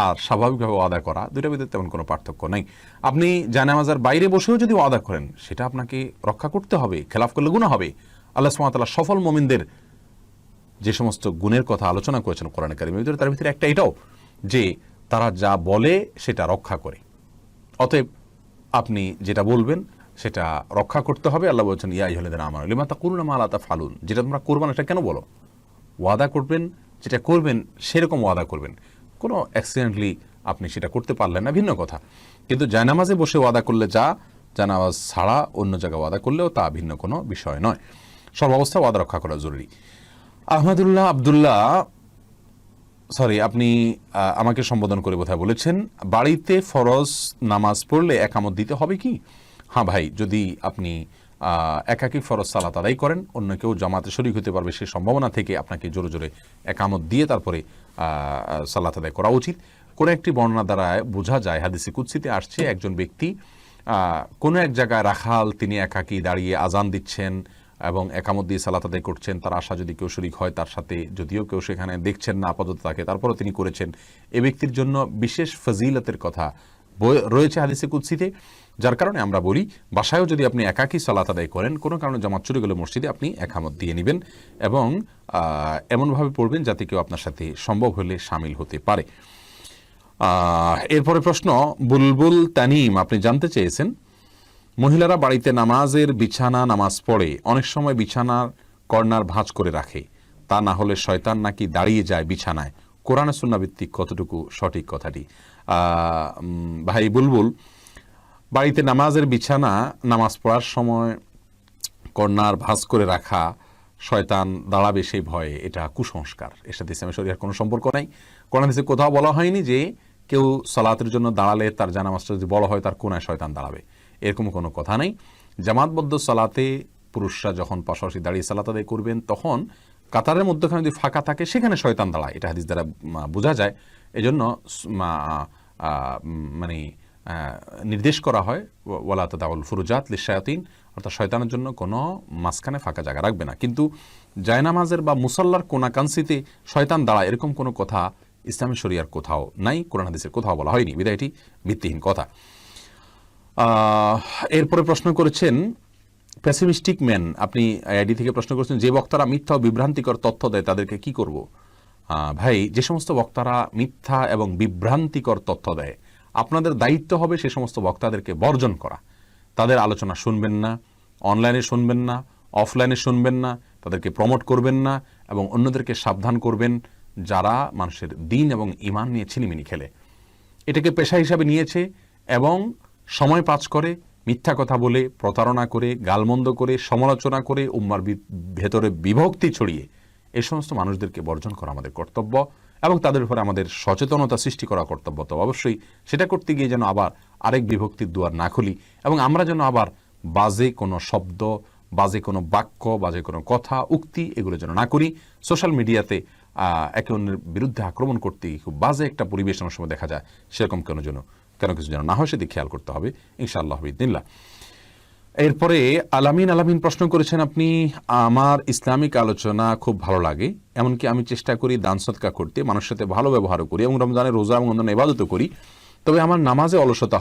আর স্বাভাবিকভাবে ওয়াদা করা দুইটার ভিতরে তেমন কোনো পার্থক্য নেই। আপনি জায়নামাজের বাইরে বসেও যদি ওয়াদা করেন সেটা আপনাকে রক্ষা করতে হবে, খেলাফ করলে গুনাহ হবে। আল্লাহ সুবহানাহু ওয়া তাআলা সফল মুমিনদের যে সমস্ত গুণের কথা আলোচনা করেছেন কোরআনে কারিমের ভিতরে, তার ভিতরে একটা এটাও যে তারা যা বলে সেটা রক্ষা করে। অতএব আপনি যেটা বলবেন সেটা রক্ষা করতে হবে। আল্লাহ বলছেন ইয়া আইয়ুহাল্লাযীনা আমানু লিমা তাকুলুনা মা লা তাফআলুন, যেটা তোমরা করবে না এটা কেন বলো? ওয়াদা করবেন, যেটা করবেন সেরকম ওয়াদা করবেন। কোনো অ্যাক্সিডেন্টলি আপনি সেটা করতে পারলেন না, ভিন্ন কথা। কিন্তু জায়নামাজে বসে ওয়াদা করলে যা, জায়নামাজ ছাড়া অন্য জায়গায় ওয়াদা করলেও তা ভিন্ন কোনো বিষয় নয়। সর্বাবস্থায় ওয়াদা রক্ষা করা জরুরি। আহমদুল্লাহ আবদুল্লাহ, সরি আপনি আমাকে সম্বোধন করে বোধহয় বলেছেন বাড়িতে ফরজ নামাজ পড়লে একামত দিতে হবে কি? হ্যাঁ ভাই, যদি আপনি একাকী ফরজ সালাত আদায় করেন, অন্য কেউ জামাতে শরীক হতে পারবে সে সম্ভাবনা থেকে আপনাকে জোরে জোরে একামত দিয়ে তারপরে সালাত আদায় করা উচিত। কোনো একটি বর্ণনা দ্বারা বোঝা যায়, হাদিসে কুদসিতে আসছে, একজন ব্যক্তি কোনো এক জায়গায় রাখাল, তিনি একাকী দাঁড়িয়ে আজান দিচ্ছেন এবং একামত দিয়ে সালাত আদায় করছেন। তার আশা যদি কেউ শরীক হয় তার সাথে, যদিও কেউ সেখানে দেখছেন না আপাতত তাকে, তারপরও তিনি করেছেন, এ ব্যক্তির জন্য বিশেষ ফজিলতের কথা রয়েছে হাদিসে কুদসিতে। যার কারণে আমরা বলি বাসায়ও যদি আপনি একাকী সালাত আদায় করেন, কোনো কারণে জামাত চলে গেলে মসজিদে আপনি একামত দিয়ে নেবেন এবং এমনভাবে পড়বেন যাতে কেউ আপনার সাথে সম্ভব হলে শামিল হতে পারে। এরপরে প্রশ্ন বুলবুল তানিম, আপনি জানতে চেয়েছেন মহিলারা বাড়িতে নামাজের বিছানা নামাজ পড়ে অনেক সময় বিছানার কর্নার ভাঁজ করে রাখে, তা না হলে শয়তান নাকি দাঁড়িয়ে যায় বিছানায়, কোরআনে সুন্নাহ ভিত্তিক কতটুকু সঠিক কথাটি? ভাই বুলবুল, বাড়িতে নামাজের বিছানা নামাজ পড়ার সময় কর্নার ভাঁজ করে রাখা, শয়তান দাঁড়াবে সেই ভয়ে, এটা কুসংস্কার। এর সাথে ইসলামের শরীয়তের কোনো সম্পর্ক নাই। কোরআন হাদিসে কোথাও বলা হয়নি যে কেউ সালাতের জন্য দাঁড়ালে তার জানামাজটা যদি বড় হয় তার কোনায় শয়তান দাঁড়াবে, এরকম কোনো কথা নেই। জামাতবদ্ধ সালাতে পুরুষরা যখন পাশাপাশি দাঁড়িয়ে সালাত আদায় করবেন তখন কাতারের মধ্যখানে যদি ফাঁকা থাকে সেখানে শয়তান দাঁড়ায়, এটা হাদিস দ্বারা বোঝা যায়। এজন্য মানে নির্দেশ করা হয় ওয়ালা তাদাউল ফুরুজাত লিশায়াতিন, অর্থাৎ শয়তানের জন্য কোনো মাঝখানে ফাঁকা জায়গা রাখবে না। কিন্তু জায়নামাজের বা মুসাল্লার কোনাকাংশিতে শয়তান দাঁড়ায় এরকম কোনো কথা ইসলামী শরিয়ার কোথাও নাই, কোরআন হাদিসের কোথাও বলা হয়নি, বিধায় এটি ভিত্তিহীন কথা। এরপরে প্রশ্ন করেছেন পেসিমিস্টিক ম্যান, আপনি আইডি থেকে প্রশ্ন করেছেন যে বক্তারা মিথ্যা ও বিভ্রান্তিকর তথ্য দেয় তাদেরকে কি করব? ভাই, যে সমস্ত বক্তারা মিথ্যা এবং বিভ্রান্তিকর তথ্য দেয় আপনাদের দায়িত্ব হবে সে সমস্ত বক্তাদেরকে বর্জন করা। তাদের আলোচনা শুনবেন না, অনলাইনে শুনবেন না, অফলাইনে শুনবেন না, তাদেরকে প্রমোট করবেন না এবং অন্যদেরকে সাবধান করবেন যারা মানুষের দিন এবং ঈমান নিয়ে ছিনিমিনি খেলে, এটাকে পেশা হিসাবে নিয়েছে এবং সময় পাস করে, মিথ্যা কথা বলে, প্রতারণা করে, গালমন্দ করে, সমালোচনা করে, উম্মার ভেতরে বিভক্তি ছড়িয়ে এই সমস্ত মানুষদেরকে বর্জন করা আমাদের কর্তব্য এবং তাদের উপরে আমাদের সচেতনতা সৃষ্টি করা কর্তব্য। তো অবশ্যই সেটা করতে গিয়ে যেন আবার আরেক বিভক্তির দুয়ার না খুলি এবং আমরা যেন আবার বাজে কোনো শব্দ, বাজে কোনো বাক্য, বাজে কোনো কথা, উক্তি এগুলো যেন না করি। সোশ্যাল মিডিয়াতে একে অন্যের বিরুদ্ধে আক্রমণ করতে খুব বাজে একটা পরিবেশ অনেক সময় দেখা যায়, সেরকম কেন কিছু যেন না হয় সেদিকে খেয়াল করতে হবে ইনশাআল্লাহ বিইذনিল্লাহ। এরপরে আলামিন প্রশ্ন করেছেন আপনি, আমার ইসলামিক আলোচনা খুব ভালো লাগে, এমনকি আমি চেষ্টা করি দান সদকা করতে, মানুষের সাথে ভালো ব্যবহারও করি এবং রমজানে রোজা এবং অন্যান্য ইবাদতও করি, তবে আমার নামাজে অলসতা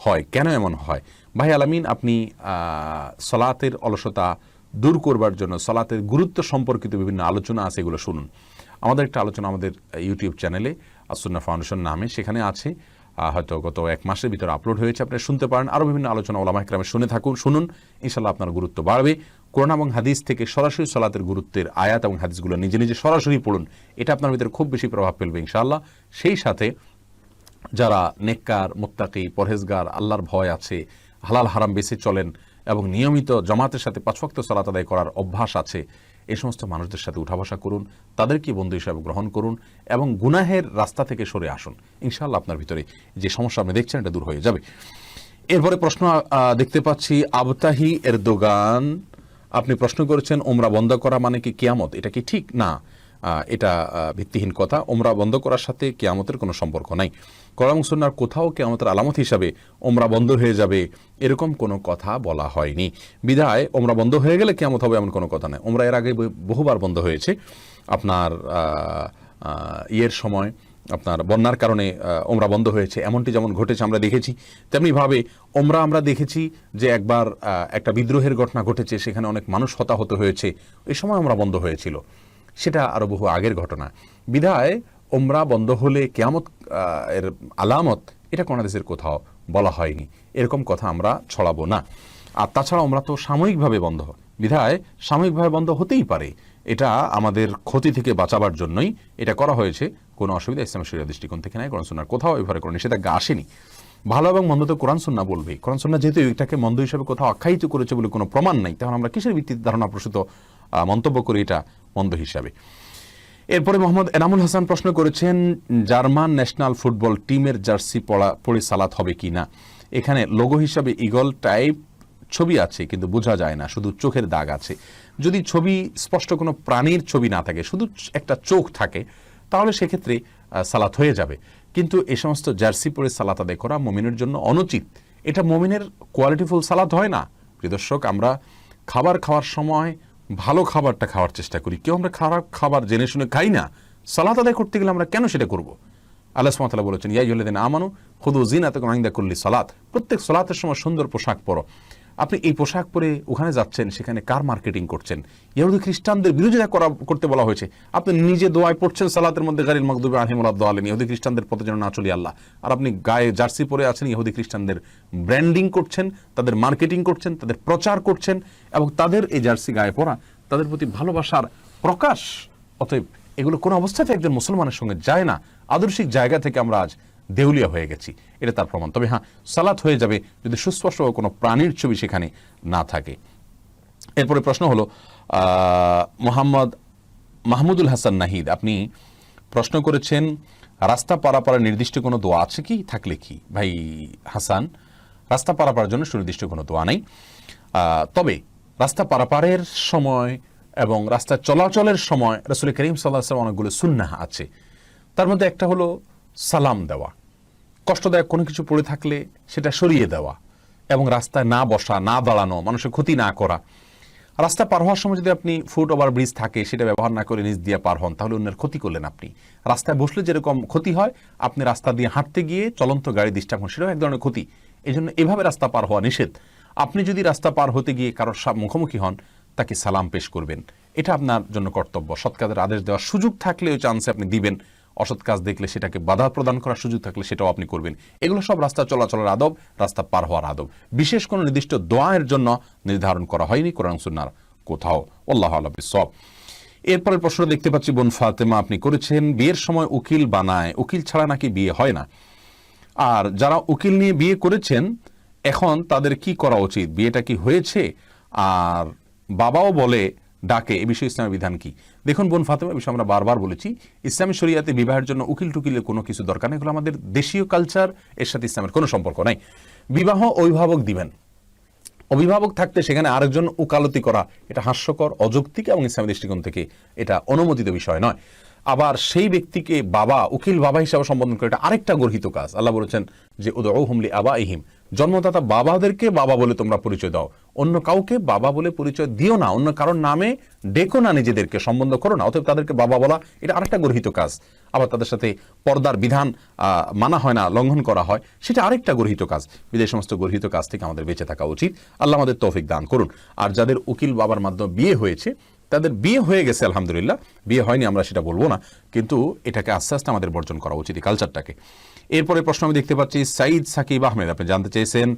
হয়, কেন এমন হয়? ভাই আলামিন, আপনি সালাতের অলসতা দূর করবার জন্য সালাতের গুরুত্ব সম্পর্কিত বিভিন্ন আলোচনা আছে, এগুলো শুনুন। আমাদের একটা আলোচনা আমাদের ইউটিউব চ্যানেলে আসুন্নাহ ফাউন্ডেশন নামে সেখানে আছে, হয়তো গত এক মাসের ভিতরে আপলোড হয়েছে, আপনি শুনতে পারেন। আরও বিভিন্ন আলোচনা ওলামা ইকরামে শুনুন, ইনশাআল্লাহ আপনার গুরুত্ব বাড়বে। কোরআন এবং হাদিস থেকে সরাসরি সালাতের গুরুত্বের আয়াত এবং হাদিসগুলো নিজে নিজে সরাসরি পড়ুন, এটা আপনার ভিতরে খুব বেশি প্রভাব ফেলবে ইনশাআল্লাহ। সেই সাথে যারা নেককার, মুত্তাকি, পরহেজগার, আল্লাহর ভয় আছে, হালাল হারাম বেঁচে চলেন এবং নিয়মিত জামাতের সাথে 5 ওয়াক্ত সালাত আদায় করার অভ্যাস আছে, এই সমস্ত মানুষদের সাথে উঠা বসা করুন, তাদেরকে বন্ধু হিসাবে গ্রহণ করুন এবং গুনাহের রাস্তা থেকে সরে আসুন। ইনশাআল্লাহ আপনার ভিতরে যে সমস্যা আপনি দেখছেন এটা দূর হয়ে যাবে। এরপরে প্রশ্ন দেখতে পাচ্ছি আবতাহি এরদোগান, আপনি প্রশ্ন করেছেন ওমরা বন্ধ করা মানে কি কিয়ামত, এটা কি ঠিক? না, এটা ভিত্তিহীন কথা। ওমরা বন্ধ করার সাথে কিয়ামতের কোনো সম্পর্ক নাই। কোরআন এবং সুন্নাহর কোথাও কিয়ামতের আলামত হিসাবে ওমরা বন্ধ হয়ে যাবে এরকম কোনো কথা বলা হয়নি। বিধায় ওমরা বন্ধ হয়ে গেলে কিয়ামত হবে এমন কোনো কথা নেই। ওমরা এর আগে বহুবার বন্ধ হয়েছে। আপনার ইয়ের সময় আপনার বন্যার কারণে ওমরা বন্ধ হয়েছে, এমনটি যেমন ঘটেছে আমরা দেখেছি, তেমনিভাবে ওমরা আমরা দেখেছি যে একবার একটা বিদ্রোহের ঘটনা ঘটেছে, সেখানে অনেক মানুষ হতাহত হয়েছে, এই সময় ওমরা বন্ধ হয়েছিল, সেটা আরও বহু আগের ঘটনা। বিধায় ওমরা বন্ধ হলে কিয়ামত এর আলামত এটা কোন হাদিসের কোথাও বলা হয়নি, এরকম কথা আমরা ছড়াবো না। আর তাছাড়া ওমরা তো সাময়িকভাবে বন্ধ, বিধায় সাময়িকভাবে বন্ধ হতেই পারে, এটা আমাদের ক্ষতি থেকে বাঁচাবার জন্যই এটা করা হয়েছে, কোনো অসুবিধা ইসলামের শরীয়তের দৃষ্টিকোণ থেকে নাই। কোরআন সুন্নাহর কোথাও এভাবে কোনো নিষেধাজ্ঞা আসেনি। ভালো এবং মন্দ তো কোরআন সুন্নাহ বলবে। কোরআন সুন্নাহ যেহেতু এটাকে মন্দ হিসাবে কোথাও আখ্যায়িত করেছে বলে কোনো প্রমাণ নাই, তখন আমরা কিসের ভিত্তিতে ধারণা প্রসূত মন্তব্য করি এটা মন্দ হিসাবে। এরপরে মোহাম্মদ এনামুল হাসান প্রশ্ন করেছেন জার্মান ন্যাশনাল ফুটবল টিমের জার্সি পরে সালাত হবে কি না। এখানে লোগো হিসাবে ইগল টাইপ ছবি আছে কিন্তু বোঝা যায় না, শুধু চোখের দাগ আছে। যদি ছবি স্পষ্ট কোনো প্রাণীর ছবি না থাকে, শুধু একটা চোখ থাকে, তাহলে সেক্ষেত্রে সালাত হয়ে যাবে। কিন্তু এই সমস্ত জার্সি পরে সালাত আদায় করা মুমিনের জন্য অনুচিত। এটা মুমিনের কোয়ালিটিফুল সালাত হয় না। প্রিয় দর্শক, আমরা খাবার খাওয়ার সময় ভালো খাবারটা খাওয়ার চেষ্টা করি, কেউ আমরা খারাপ খাবার জেনে শুনে খাই না। সালাত আদায় করতে গেলে আমরা কেন সেটা করব? আল্লাহ সুবহানাহু ওয়া তাআলা বলেছেন ইয়া আইয়ুহাল্লাযীনা আমানু খুযু যিনাতাকুম ইনদা কুল্লি সালাত, প্রত্যেক সালাতের সময় সুন্দর পোশাক পরো। আপনি এই পোশাক পরে ওখানে যাচ্ছেন, সেখানে কার মার্কেটিং করছেন? ইহুদি খ্রিস্টানদের বিরোধিতা করতে বলা হয়েছে। আপনি নিজে দোয়ায় পড়ছেন সালাতের মধ্যে গায়রিল মাগদুবি আলাইহিম ওয়ালাদ-দাল্লিন, ইহুদি খ্রিস্টানদের পথে যেন না চলি আল্লাহ, আর আপনি গায়ে জার্সি পরে আছেন, ইহুদি খ্রিস্টানদের ব্র্যান্ডিং করছেন, তাদের মার্কেটিং করছেন, তাদের প্রচার করছেন, এবং তাদের এই জার্সি গায়ে পরা তাদের প্রতি ভালোবাসার প্রকাশ। অতএব এগুলো কোনো অবস্থাতে একজন মুসলমানের সঙ্গে যায় না। আদর্শিক জায়গা থেকে আমরা আজ দেউলিয়া হয়ে গেছি, এটা তার প্রমাণ। তবে হ্যাঁ, সালাত হয়ে যাবে যদি সুস্পষ্ট কোনো প্রাণীর ছবি সেখানে না থাকে। এরপরে প্রশ্ন হলো মাহমুদুল হাসান নাহিদ, আপনি প্রশ্ন করেছেন রাস্তা পারাপারের নির্দিষ্ট কোনো দোয়া আছে কি, থাকলে কি? ভাই হাসান, রাস্তা পারাপারের জন্য সুনির্দিষ্ট কোনো দোয়া নেই। তবে রাস্তা পারাপারের সময় এবং রাস্তা চলাচলের সময় রাসূল করিম সাল্লাল্লাহু আলাইহি ওয়াসাল্লাম অনেকগুলো সুন্নাহ আছে। তার মধ্যে একটা হলো সালাম দেওয়া, কষ্টদায়ক কোনো কিছু পড়ে থাকলে সেটা সরিয়ে দেওয়া, এবং রাস্তায় না বসা, না দাঁড়ানো, মানুষের ক্ষতি না করা। রাস্তা পার হওয়ার সময় যদি আপনি ফুট ওভার ব্রিজ থাকে সেটা ব্যবহার না করে নিচ দিয়ে পার হন, তাহলে অন্যের ক্ষতি করলেন আপনি। রাস্তায় বসলে যেরকম ক্ষতি হয়, আপনি রাস্তা দিয়ে হাঁটতে গিয়ে চলন্ত গাড়ি ডিস্টার্ব হন, সেটাও এক ধরনের ক্ষতি। এই জন্য এভাবে রাস্তা পার হওয়া নিষেধ। আপনি যদি রাস্তা পার হতে গিয়ে কারোর মুখোমুখি হন, তাকে সালাম পেশ করবেন, এটা আপনার জন্য কর্তব্য। সৎ কাজের আদেশ দেওয়ার সুযোগ থাকলে ওই চান্সে আপনি দিবেন, অসৎ কাজ দেখলে সেটাকে বাধা প্রদান করার সুযোগ থাকলে সেটাও আপনি করবেন। এগুলো সব রাস্তা চলাচলের আদব, রাস্তা পার হওয়ার আদব। বিশেষ কোনো নির্দিষ্ট দোয়ার জন্য নির্ধারণ করা হয়নি কোরআন সুন্নাহর কোথাও। আল্লাহু আ'লাম বিস-সাওয়াব। এরপরের প্রশ্ন দেখতে পাচ্ছি বোন ফাতেমা, আপনি করেছেন বিয়ের সময় উকিল বানায়, উকিল ছাড়া নাকি বিয়ে হয় না। আর যারা উকিল নিয়ে বিয়ে করেছেন এখন তাদের কি করা উচিত? বিয়েটা কি হয়েছে? আর বাবাও বলে ডাকে, এ বিষয়ে ইসলামের বিধান কি? দেখুন বোন ফাতেমা, বিষয়ে আমরা বারবার বলেছি, ইসলামী শরিয়াতে বিবাহের জন্য উকিল টুকিলের কোনো কিছু দরকার নেই। এগুলো আমাদের দেশীয় কালচার, এর সাথে ইসলামের কোনো সম্পর্ক নাই। বিবাহ অভিভাবক দিবেন, অভিভাবক থাকতে সেখানে আরেকজন উকালতি করা এটা হাস্যকর, অযৌক্তিক এবং ইসলামী দৃষ্টিকোণ থেকে এটা অনুমোদিত বিষয় নয়। আবার সেই ব্যক্তিকে বাবা, উকিল বাবা হিসাবে সম্বোধন করে এটা আরেকটা গর্হিত কাজ। আল্লাহ বলেছেন যে উদউহুম লিআবাইহিম, জন্মদাতা বাবাদেরকে বাবা বলে তোমরা পরিচয় দাও, অন্য কাউকে বাবা বলে পরিচয় দিও না, অন্য কারোর নামে ডেকো না, নিজেদেরকে সম্বন্ধ করো না। অতএব তাদেরকে বাবা বলা এটা আরেকটা গর্হিত কাজ। আবার তাদের সাথে পর্দার বিধান মানা হয় না, লঙ্ঘন করা হয়, সেটা আরেকটা গর্হিত কাজ। বিদেশ সমস্ত গর্হিত কাজ থেকে আমাদের বেঁচে থাকা উচিত। আল্লাহ আমাদের তৌফিক দান করুন। আর যাদের উকিল বাবার মাধ্যমে বিয়ে হয়েছে, তাদের বিয়ে হয়ে গেছে আলহামদুলিল্লাহ, বিয়ে হয়নি আমরা সেটা বলবো না, কিন্তু এটাকে আস্তে আস্তে আমাদের বর্জন করা উচিত, এই কালচারটাকে। এরপরে প্রশ্ন আমি দেখতে পাচ্ছি সাইদ সাকিব আহমেদ, আপনি জানতে চেয়েছেন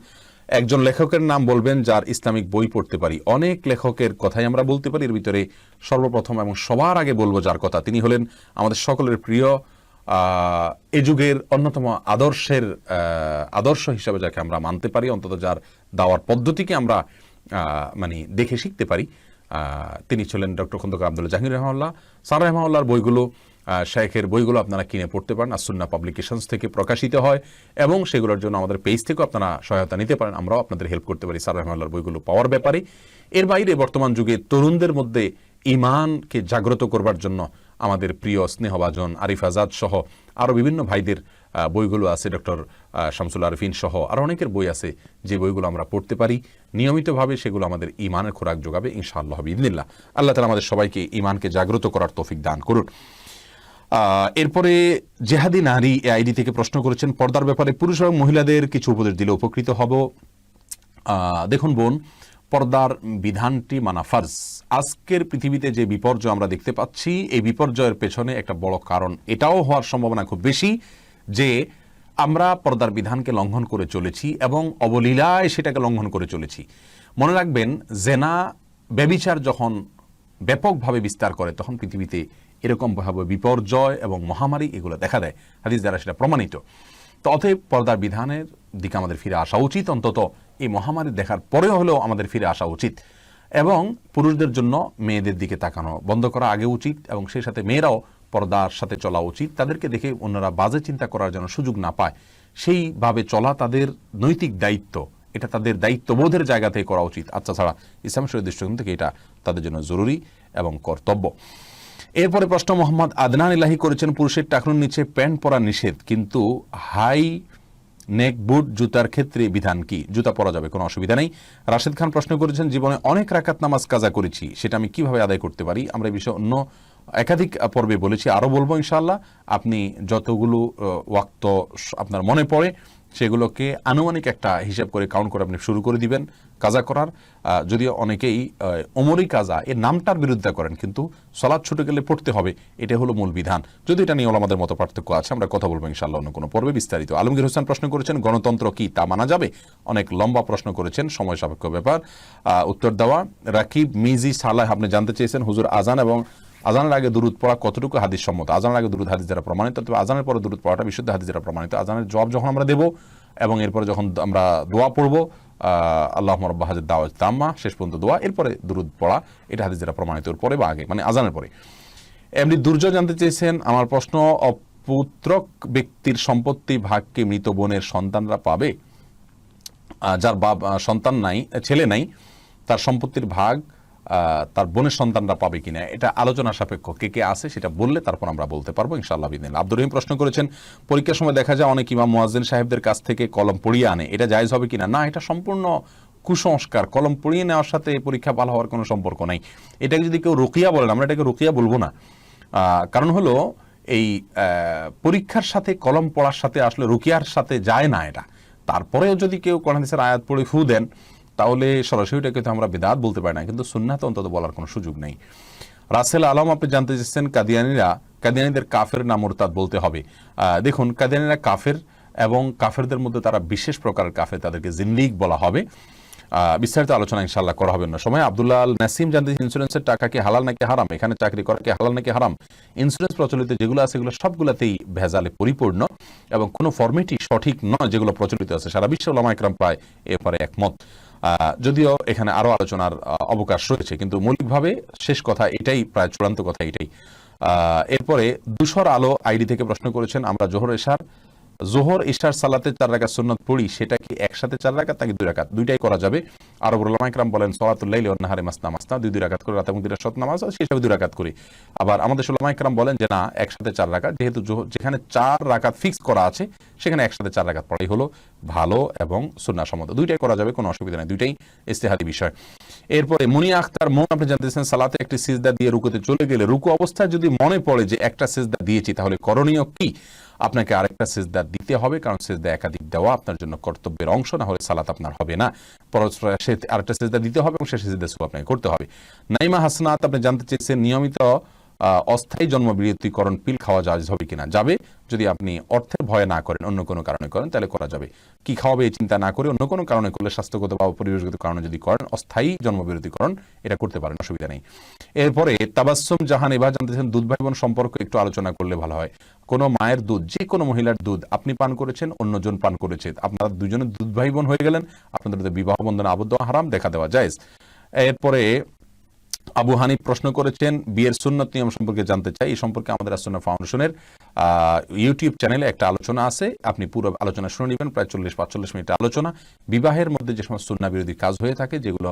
একজন লেখকের নাম বলবেন যার ইসলামিক বই পড়তে পারি। অনেক লেখকের কথাই আমরা বলতে পারি, এর ভিতরে সর্বপ্রথম এবং সবার আগে বলবো যার কথা, তিনি হলেন আমাদের সকলের প্রিয় এ যুগের অন্যতম আদর্শ হিসাবে যাকে আমরা মানতে পারি, অন্তত যার দাওয়ার পদ্ধতিকে আমরা মানে দেখে শিখতে পারি, তিনি ছিলেন ডক্টর খন্দকার আব্দুল্লাহ জাহাঙ্গীর রহমাল্লাহ। স্যার রহমাল্লাহর বইগুলো, শেখের বইগুলো আপনারা কিনে পড়তে পারেন, আসুন্নাহ পাবলিকেশনস থেকে প্রকাশিত হয়, এবং সেগুলোর জন্য আমাদের পেজ থেকেও আপনারা সহায়তা নিতে পারেন। আমরাও আপনাদের হেল্প করতে পারি স্যার রহমাল্লাহর বইগুলো পাওয়ার ব্যাপারে। এর বাইরে বর্তমান যুগে তরুণদের মধ্যে ঈমানকে জাগ্রত করবার জন্য আমাদের প্রিয় স্নেহভাজন আরিফ আজাদ সহ আরও বিভিন্ন ভাইদের বইগুলো আছে, ডক্টর শামসুল আরফিন সহ আরও অনেকের বই আছে, যে বইগুলো আমরা পড়তে পারি নিয়মিতভাবে। সেগুলো আমাদের ঈমানের খোরাক যোগাবে ইনশাআল্লাহ বিইذনিল্লাহ। আল্লাহ তাআলা আমাদের সবাইকে ঈমানকে জাগ্রত করার তৌফিক দান করুন। এরপরে জেহাদি নারী এই আইডি থেকে প্রশ্ন করেছেন, পর্দার ব্যাপারে পুরুষ এবং মহিলাদের কিছু উপদেশ দিলে উপকৃত হব। দেখুন বোন, পর্দার বিধানটি মানা ফার্জ। আজকের পৃথিবীতে যে বিপর্যয় আমরা দেখতে পাচ্ছি, এই বিপর্যয়ের পেছনে একটা বড় কারণ এটাও হওয়ার সম্ভাবনা খুব বেশি যে আমরা পর্দার বিধানকে লঙ্ঘন করে চলেছি এবং অবলীলায় সেটাকে লঙ্ঘন করে চলেছি। মনে রাখবেন, জেনা ব্যভিচার যখন ব্যাপকভাবে বিস্তার করে তখন পৃথিবীতে এরকম ভয়াবহ বিপর্যয় এবং মহামারী এগুলো দেখা দেয়, হাদিস দ্বারা সেটা প্রমাণিত। তো অতএব পর্দার বিধানের দিকে আমাদের ফিরে আসা উচিত, অন্তত এই মহামারী দেখার পরেও হলেও আমাদের ফিরে আসা উচিত, এবং পুরুষদের জন্য মেয়েদের দিকে তাকানো বন্ধ করা আগে উচিত, এবং সেই সাথে মেয়েরাও পর্দার সাথে চলা উচিত। তাদেরকে দেখে অন্যরা বাজে চিন্তা করার জন্য সুযোগ না পায়, সেইভাবে চলা তাদের নৈতিক দায়িত্ব, এটা তাদের দায়িত্ববোধের জায়গা থেকে করা উচিত। আচ্ছা, ছাড়া ইসলাম শরীয়তের দৃষ্টিকোণ থেকে এটা তাদের জন্য জরুরি এবং কর্তব্য। এরপরে প্রশ্ন মোহাম্মদ আদনান ইলাহি করেছেন, পুরুষের টাকনুর নিচে প্যান্ট পরা নিষেধ, কিন্তু হাই নেক বুট জুতার ক্ষেত্রে বিধান কি? জুতা পরা যাবে, কোনো অসুবিধা নেই। রাশেদ খান প্রশ্ন করেছেন, জীবনে অনেক রাকাত নামাজ কাজা করেছি, সেটা আমি কিভাবে আদায় করতে পারি? আমরা এই বিষয়ে অন্য একাধিক পর্বে বলেছি, আরও বলবো ইনশাআল্লাহ। আপনি যতগুলো ওয়াক্ত আপনার মনে পড়ে সেগুলোকে আনুমানিক একটা হিসাব করে কাউন্ট করে আপনি শুরু করে দিবেন কাজা করার। যদিও অনেকেই ওমরি কাজা এর নামটার বিরোধিতা করেন, কিন্তু সলাৎ ছুটে গেলে পড়তে হবে, এটা হলো মূল বিধান। যদি এটা নিয়ে আমাদের মতো পার্থক্য আছে, আমরা কথা বলবো ইনশাআল্লাহ অন্য কোনো পর্বে বিস্তারিত। আলমগীর হোসেন প্রশ্ন করেছেন, গণতন্ত্র কি তা মানা যাবে? অনেক লম্বা প্রশ্ন করেছেন, সময় সাপেক্ষ ব্যাপার উত্তর দেওয়া। রাকিব মিজি সালাহ আপনি জানতে চেয়েছেন, হুজুর আজান এবং আজানের আগে দুরুদ পড়া কতটুকু হাদিস সম্মত? আজানের আগে দুরুদ হাদিস দ্বারা প্রমাণিত, তবে আজানের পরে দুরুদ পড়াটা বিশুদ্ধ হাদিস দ্বারা প্রমাণিত। আজানের জবাব যখন আমরা দেব এবং এরপরে যখন আমরা দোয়া পড়বো, আল্লাহুম্মা রাব্বা হাযিহিদ দাওয়াতি তাম্মা, শেষ পর্যন্ত দোয়া, এরপরে দুরুদ পড়া, এটা হাদিস দ্বারা প্রমাণিত। এর পরে বা আগে, মানে আজানের পরে। এমনি দুর্জয় জানতে চেয়েছেন, আমার প্রশ্ন, অপুত্রক ব্যক্তির সম্পত্তি ভাগকে মৃত বোনের সন্তানরা পাবে? যার সন্তান নাই, ছেলে নাই, তার সম্পত্তির ভাগ তার বোনের সন্তানরা পাবে কিনা, এটা আলোচনা সাপেক্ষ। কে কে আছে সেটা বললে তারপর আমরা বলতে পারবো ইনশাআল্লাহ বিদিন। আব্দুর রহিম প্রশ্ন করেছেন, পরীক্ষার সময় দেখা যায় অনেক ইমাম মুয়াজ্জিন সাহেবদের কাছ থেকে কলম পড়িয়ে আনে, এটা জায়েজ হবে কিনা? না, এটা সম্পূর্ণ কুসংস্কার। কলম পড়িয়ে নেওয়ার সাথে পরীক্ষা ভালো হওয়ার কোনো সম্পর্ক নাই। এটাকে যদি কেউ রুকিয়া বলেন, আমরা এটাকে রুকিয়া বলবো না। কারণ হলো এই পরীক্ষার সাথে কলম পড়ার সাথে আসলে রুকিয়ার সাথে যায় না এটা। তারপরেও যদি কেউ কোরআন হাদিসের আয়াত পড়ে ফু দেন, তাহলে সরাসরি এটাকে তো আমরা বিদআত বলতে পারি না, কিন্তু সুন্নাতে অন্তত বলার কোনো সুযোগ নেই। রাসেল আলম আপনি জানতে চাচ্ছেন, কাদিয়ানীদের কাফের না মুরতাদ বলতে হবে? দেখুন, কাদিয়ানীরা কাফের, এবং কাফেরদের মধ্যে তারা বিশেষ প্রকারের কাফের, তাদেরকে জিন্দিক বলা হবে। বিস্তারিত আলোচনা ইনশাআল্লাহ করা হবে না সময়। আব্দুল্লাহ আল নাসিম জানতে, ইন্স্যুরেন্সের টাকা কি হালাল নাকি হারাম? এখানে চাকরি করা কি হালাল নাকি হারাম? ইন্স্যুরেন্স প্রচলিত যেগুলো আছে এগুলো সবগুলোতেই ভেজালে পরিপূর্ণ, এবং কোনো ফর্মেটই সঠিক নয় যেগুলো প্রচলিত আছে। সারা বিশ্ব উলামা ইকরাম প্রায় এরপরে একমত, যদিও এখানে আরো আলোচনার অবকাশ রয়েছে, কিন্তু মৌলিকভাবে শেষ কথা এটাই, প্রায় চূড়ান্ত কথা এটাই। এরপরে দুশোর আলো আইডি থেকে প্রশ্ন করেছেন, আমরা জোহর ইশার সালাতে 4 রাকাত সুন্নাত পড়ি, সেটা কি একসাথে 4 রাকাত নাকি 2 রাকাত? দুইটাই করা যাবে। আর উলামা ইকরাম বলেন সালাতুল লাইলি ওয়ান নাহারি মাসনা মাসনা, 2 রাকাত করে রাত এবং দিনের শত নামাজ সেই হিসাবে 2 রাকাত করি। আবার আমাদের উলামা ইকরাম বলেন যে না, একসাথে 4 রাকাত, যেহেতু যেখানে 4 রাকাত ফিক্স করা আছে সেখানে একসাথে 4 রাকাত পড়াই হলো ভালো এবং সুন্নাহ সম্মত। দুইটাই করা যাবে, কোনো অসুবিধা নেই, দুইটাই ইজতিহাদি বিষয়। এরপরে মুনিয়া আখতার মন আপনি জানতেছেন, সালাতে একটি সিজদা দিয়ে রুকুতে চলে গেলে রুকু অবস্থায় যদি মনে পড়ে যে একটা সিজদা দিয়েছি, তাহলে করণীয় কি? আপনাকে আরেকটা সিজদা দিতে হবে, কারণ সিজদা একাধিক দেওয়া আপনার জন্য কর্তব্যের অংশ, না হলে সালাত আপনার হবে না। আরেকটা সিজদা দিতে হবে এবং সেই সিজদা আপনাকে করতে হবে। নাইমা হাসনাত আপনি জানতে চেয়েছেন, নিয়মিত অস্থায়ী জন্মবিরতিকরণ পিল খাওয়া জায়েজ হবে কিনা? যাবে, যদি আপনি অর্থের ভয়ে না করেন, অন্য কোনো কারণে করেন, তাহলে করা যাবে। কি খাওয়াবে এই চিন্তা না করে অন্য কোনো কারণে করলে, স্বাস্থ্যগত বা পরিবেশগত কারণে যদি করেন, অস্থায়ী জন্মবিরতিকরণ এটা করতে পারেন, অসুবিধা নেই। এরপরে তাবাসসুম জাহান এবার জানতেছেন দুধ ভাই বোন সম্পর্কে একটু আলোচনা করলে ভালো হয়। কোনো মায়ের দুধ, যে কোনো মহিলার দুধ আপনি পান করেছেন, অন্যজন পান করেছে, আপনারা দুজনের দুধ ভাই বোন হয়ে গেলেন, আপনাদের বিবাহ বন্ধনে আবদ্ধ হারাম, দেখা দেওয়া জায়েজ। এরপরে আবু হানিফ প্রশ্ন করেছেন বিয়ের সুন্নত নিয়ম সম্পর্কে জানতে চাই। এই সম্পর্কে আমাদের সুন্নাহ ফাউন্ডেশনের ইউটিউব চ্যানেলে একটা আলোচনা আছে, আপনি পুরো আলোচনা শুনে নেবেন, প্রায় 40-45 মিনিটের আলোচনা। বিবাহের মধ্যে যে সমস্ত সুন্নাহ বিরোধী কাজ হয়ে থাকে, যেগুলো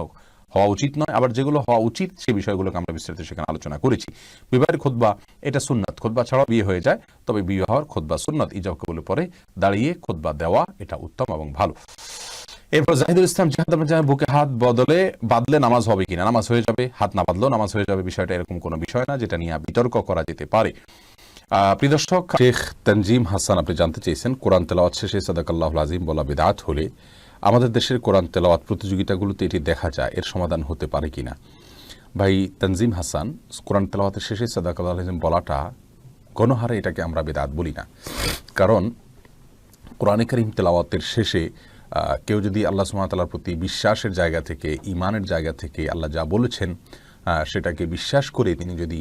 হওয়া উচিত নয়, আবার যেগুলো হওয়া উচিত, সেই বিষয়গুলোকে আমরা বিস্তারিত সেখানে আলোচনা করেছি। বিবাহের খুতবা এটা সুন্নাত, খুতবা ছাড়াও বিয়ে হয়ে যায়, তবে বিবাহের খুতবা সুন্নাত, ইজাব কবুলের পরে দাঁড়িয়ে খুতবা দেওয়া এটা উত্তম এবং ভালো। এরপর জাহিদুল ইসলাম জাহাদ, বুকে হাত বাঁধলে নামাজ হবে কিনা? নামাজ হয়ে যাবে, হাত না বাঁধলেও নামাজ হয়ে যাবে। বিষয়টা এরকম কোনো বিষয় না যেটা নিয়ে বিতর্ক করা যেতে পারে। প্রিয় দর্শক, শেখ তানজিম হাসান আপনি জানতে চেয়েছেন কোরআন তেলাওয়াত শেষে সাদাকাল্লাহুল আযীম বলা বিদআত হলে আমাদের দেশের কোরআন তেলাওয়াত প্রতিযোগিতাগুলোতে এটি দেখা যায়, এর সমাধান হতে পারে কিনা? ভাই তানজিম হাসান, কোরআন তেলাওয়াতের শেষে সাদাকাল্লাহুল আযীম বলাটা গণহারে এটাকে আমরা বিদআত বলি না। কারণ কোরআনে কারীম তেলাওয়াতের শেষে কেউ যদি আল্লাহ সুবহানাহু ওয়া তাআলার প্রতি বিশ্বাসের জায়গা থেকে, ঈমানের জায়গা থেকে আল্লাহ যা বলেছেন সেটাকে বিশ্বাস করে তিনি যদি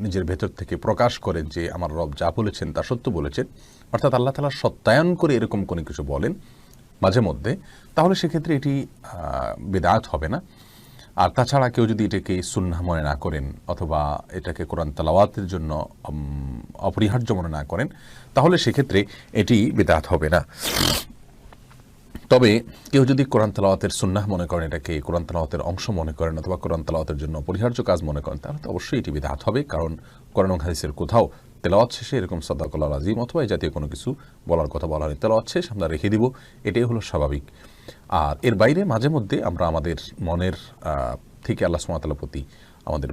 নিজের ভেতর থেকে প্রকাশ করেন যে আমার রব যা বলেছেন তা সত্য বলেছেন, অর্থাৎ আল্লাহ তাআলা সত্যায়ন করে এরকম কোনো কিছু বলেন মাঝে মধ্যে, তাহলে সেক্ষেত্রে এটি বিদআত হবে না। আর তাছাড়া কেউ যদি এটাকে সুন্নাহ মনে না করেন অথবা এটাকে কোরআন তেলাওয়াতের জন্য অপরিহার্য মনে না করেন, তাহলে সেক্ষেত্রে এটি বিদআত হবে না। তবে কেউ যদি কোরআন তেলাওয়াতের সুন্নাহ মনে করেন, এটাকে কোরআন তেলাওয়াতের অংশ মনে করেন অথবা কোরআন তেলাওয়াতের জন্য অপরিহার্য কাজ মনে করেন, তাহলে তো অবশ্যই এটি বিদআত হবে। কারণ কোরআন এবং হাদিসের কোথাও তেলাওয়াত শেষে এরকম সাদাকাল্লাহুল আযীম অথবা এই জাতীয় কোনো কিছু বলার কথা বলা হয়নি। তেলাওয়াত শেষ আমরা রেখে দিব, এটাই হলো স্বাভাবিক। আর এর বাইরে মাঝে মধ্যে আমরা আমাদের মনের থেকে আল্লাহ সুবহানাহু ওয়া তাআলার প্রতি আমাদের